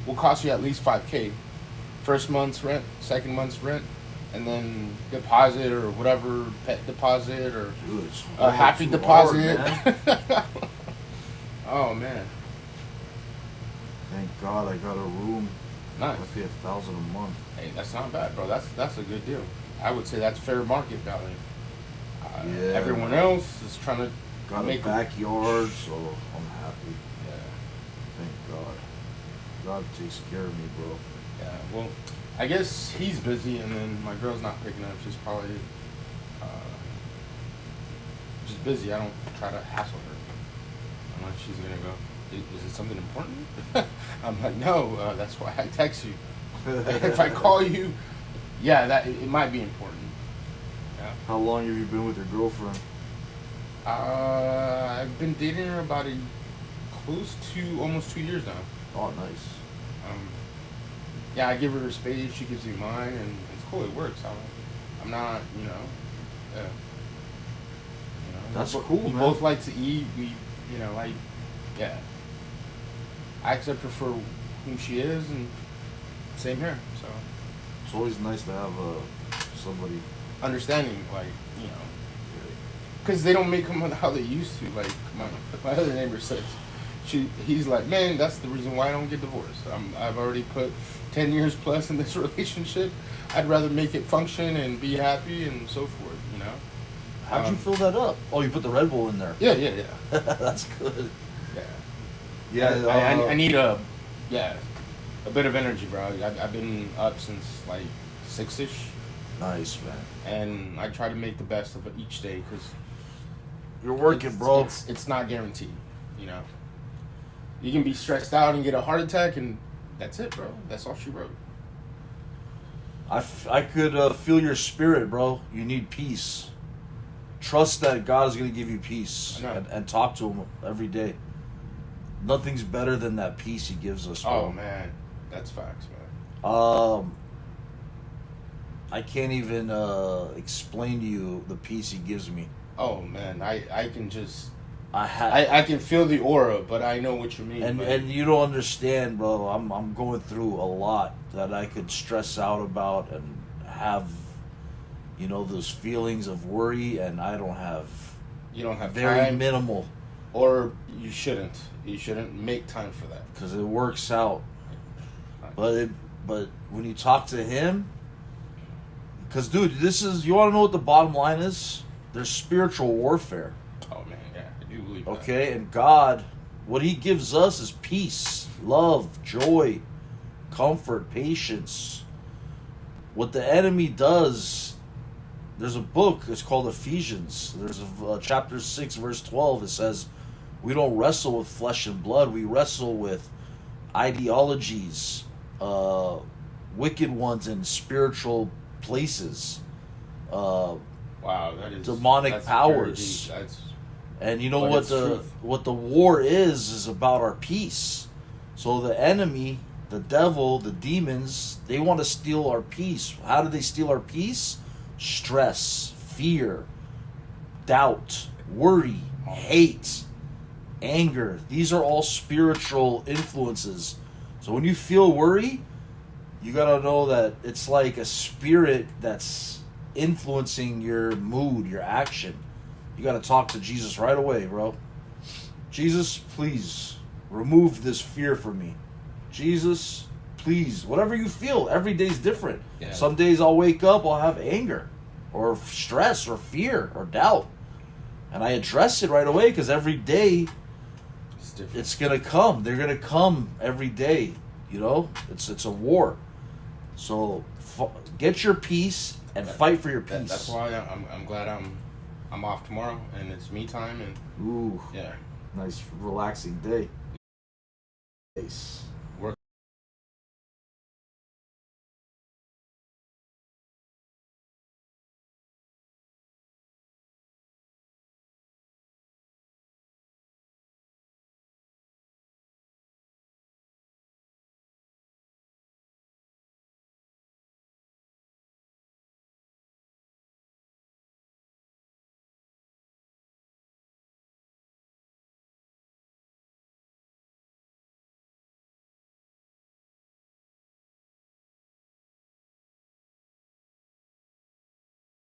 will cost you at least $5,000. First month's rent, second month's rent, and then deposit or whatever, pet deposit or Dude, it's a happy too deposit. hard, man. Oh man, Thank God I got a room. nice. I pay $1,000 a month. Hey, that's not bad, bro. That's a good deal. I would say that's fair market value. Yeah. Everyone else is trying to Got make a backyard, so I'm happy. Yeah. Thank God. God takes care of me, bro. Yeah, well, I guess he's busy, and then my girl's not picking up. She's probably just busy. I don't try to hassle her unless she's gonna go. Is it something important? I'm like, no. That's why I text you. If I call you, yeah, that it might be important. Yeah. How long have you been with your girlfriend? I've been dating her about close to almost 2 years now. Oh, nice. Yeah, I give her her space, she gives me mine, and it's cool. It works. I'm not, yeah. That's we cool, we man. both like to eat. Yeah. I accept her for who she is, and same here. So It's always nice to have somebody. understanding, because they don't make them how they used to. Like my other neighbor says, he's like, man, that's the reason why I don't get divorced. I've already put 10 years plus in this relationship. I'd rather make it function and be happy and so forth. How'd you fill that up? Oh, you put the Red Bull in there. Yeah. That's good. Yeah. Yeah. I need a bit of energy, bro. I've been up since like 6ish. Nice, man. And I try to make the best of each day because You're working, bro. It's not guaranteed. You can be stressed out and get a heart attack, and that's it, bro. That's all she wrote. I could feel your spirit, bro. You need peace. Trust that God is going to give you peace, I know. and talk to Him every day. Nothing's better than that peace He gives us, bro. Oh man, that's facts, man. I can't even explain to you the peace He gives me. Oh man, I can just I I can feel the aura, but I know what you mean. and you don't understand, bro. I'm going through a lot that I could stress out about and have, those feelings of worry, and I don't have. You don't have very time, minimal, or you shouldn't. You shouldn't make time for that because it works out. But when you talk to Him, because dude, you want to know what the bottom line is? There's spiritual warfare. Oh man, yeah, I do believe that. Okay, and God, what He gives us is peace, love, joy, comfort, patience. What the enemy does, there's a book, it's called Ephesians. There's a chapter 6, verse 12. It says, we don't wrestle with flesh and blood. We wrestle with ideologies, wicked ones in spiritual places. Wow, that is demonic that's powers. very deep. And you know But what it's the truth. what the war is about our peace. So the enemy, the devil, the demons, they want to steal our peace. How do they steal our peace? Stress, fear, doubt, worry, hate, anger. These are all spiritual influences. So when you feel worry, you got to know that it's like a spirit that's influencing your mood, your action. You got to talk to Jesus right away, bro. Jesus, please remove this fear from me. Jesus, please, whatever you feel, every day's different. Yeah. Some days I'll wake up, I'll have anger or stress or fear or doubt. And I address it right away because every day it's going to come. They're going to come every day. It's a war. So get your peace and fight for your peace. That's why I'm glad I'm off tomorrow and it's me time and Ooh, yeah. nice relaxing day. Nice.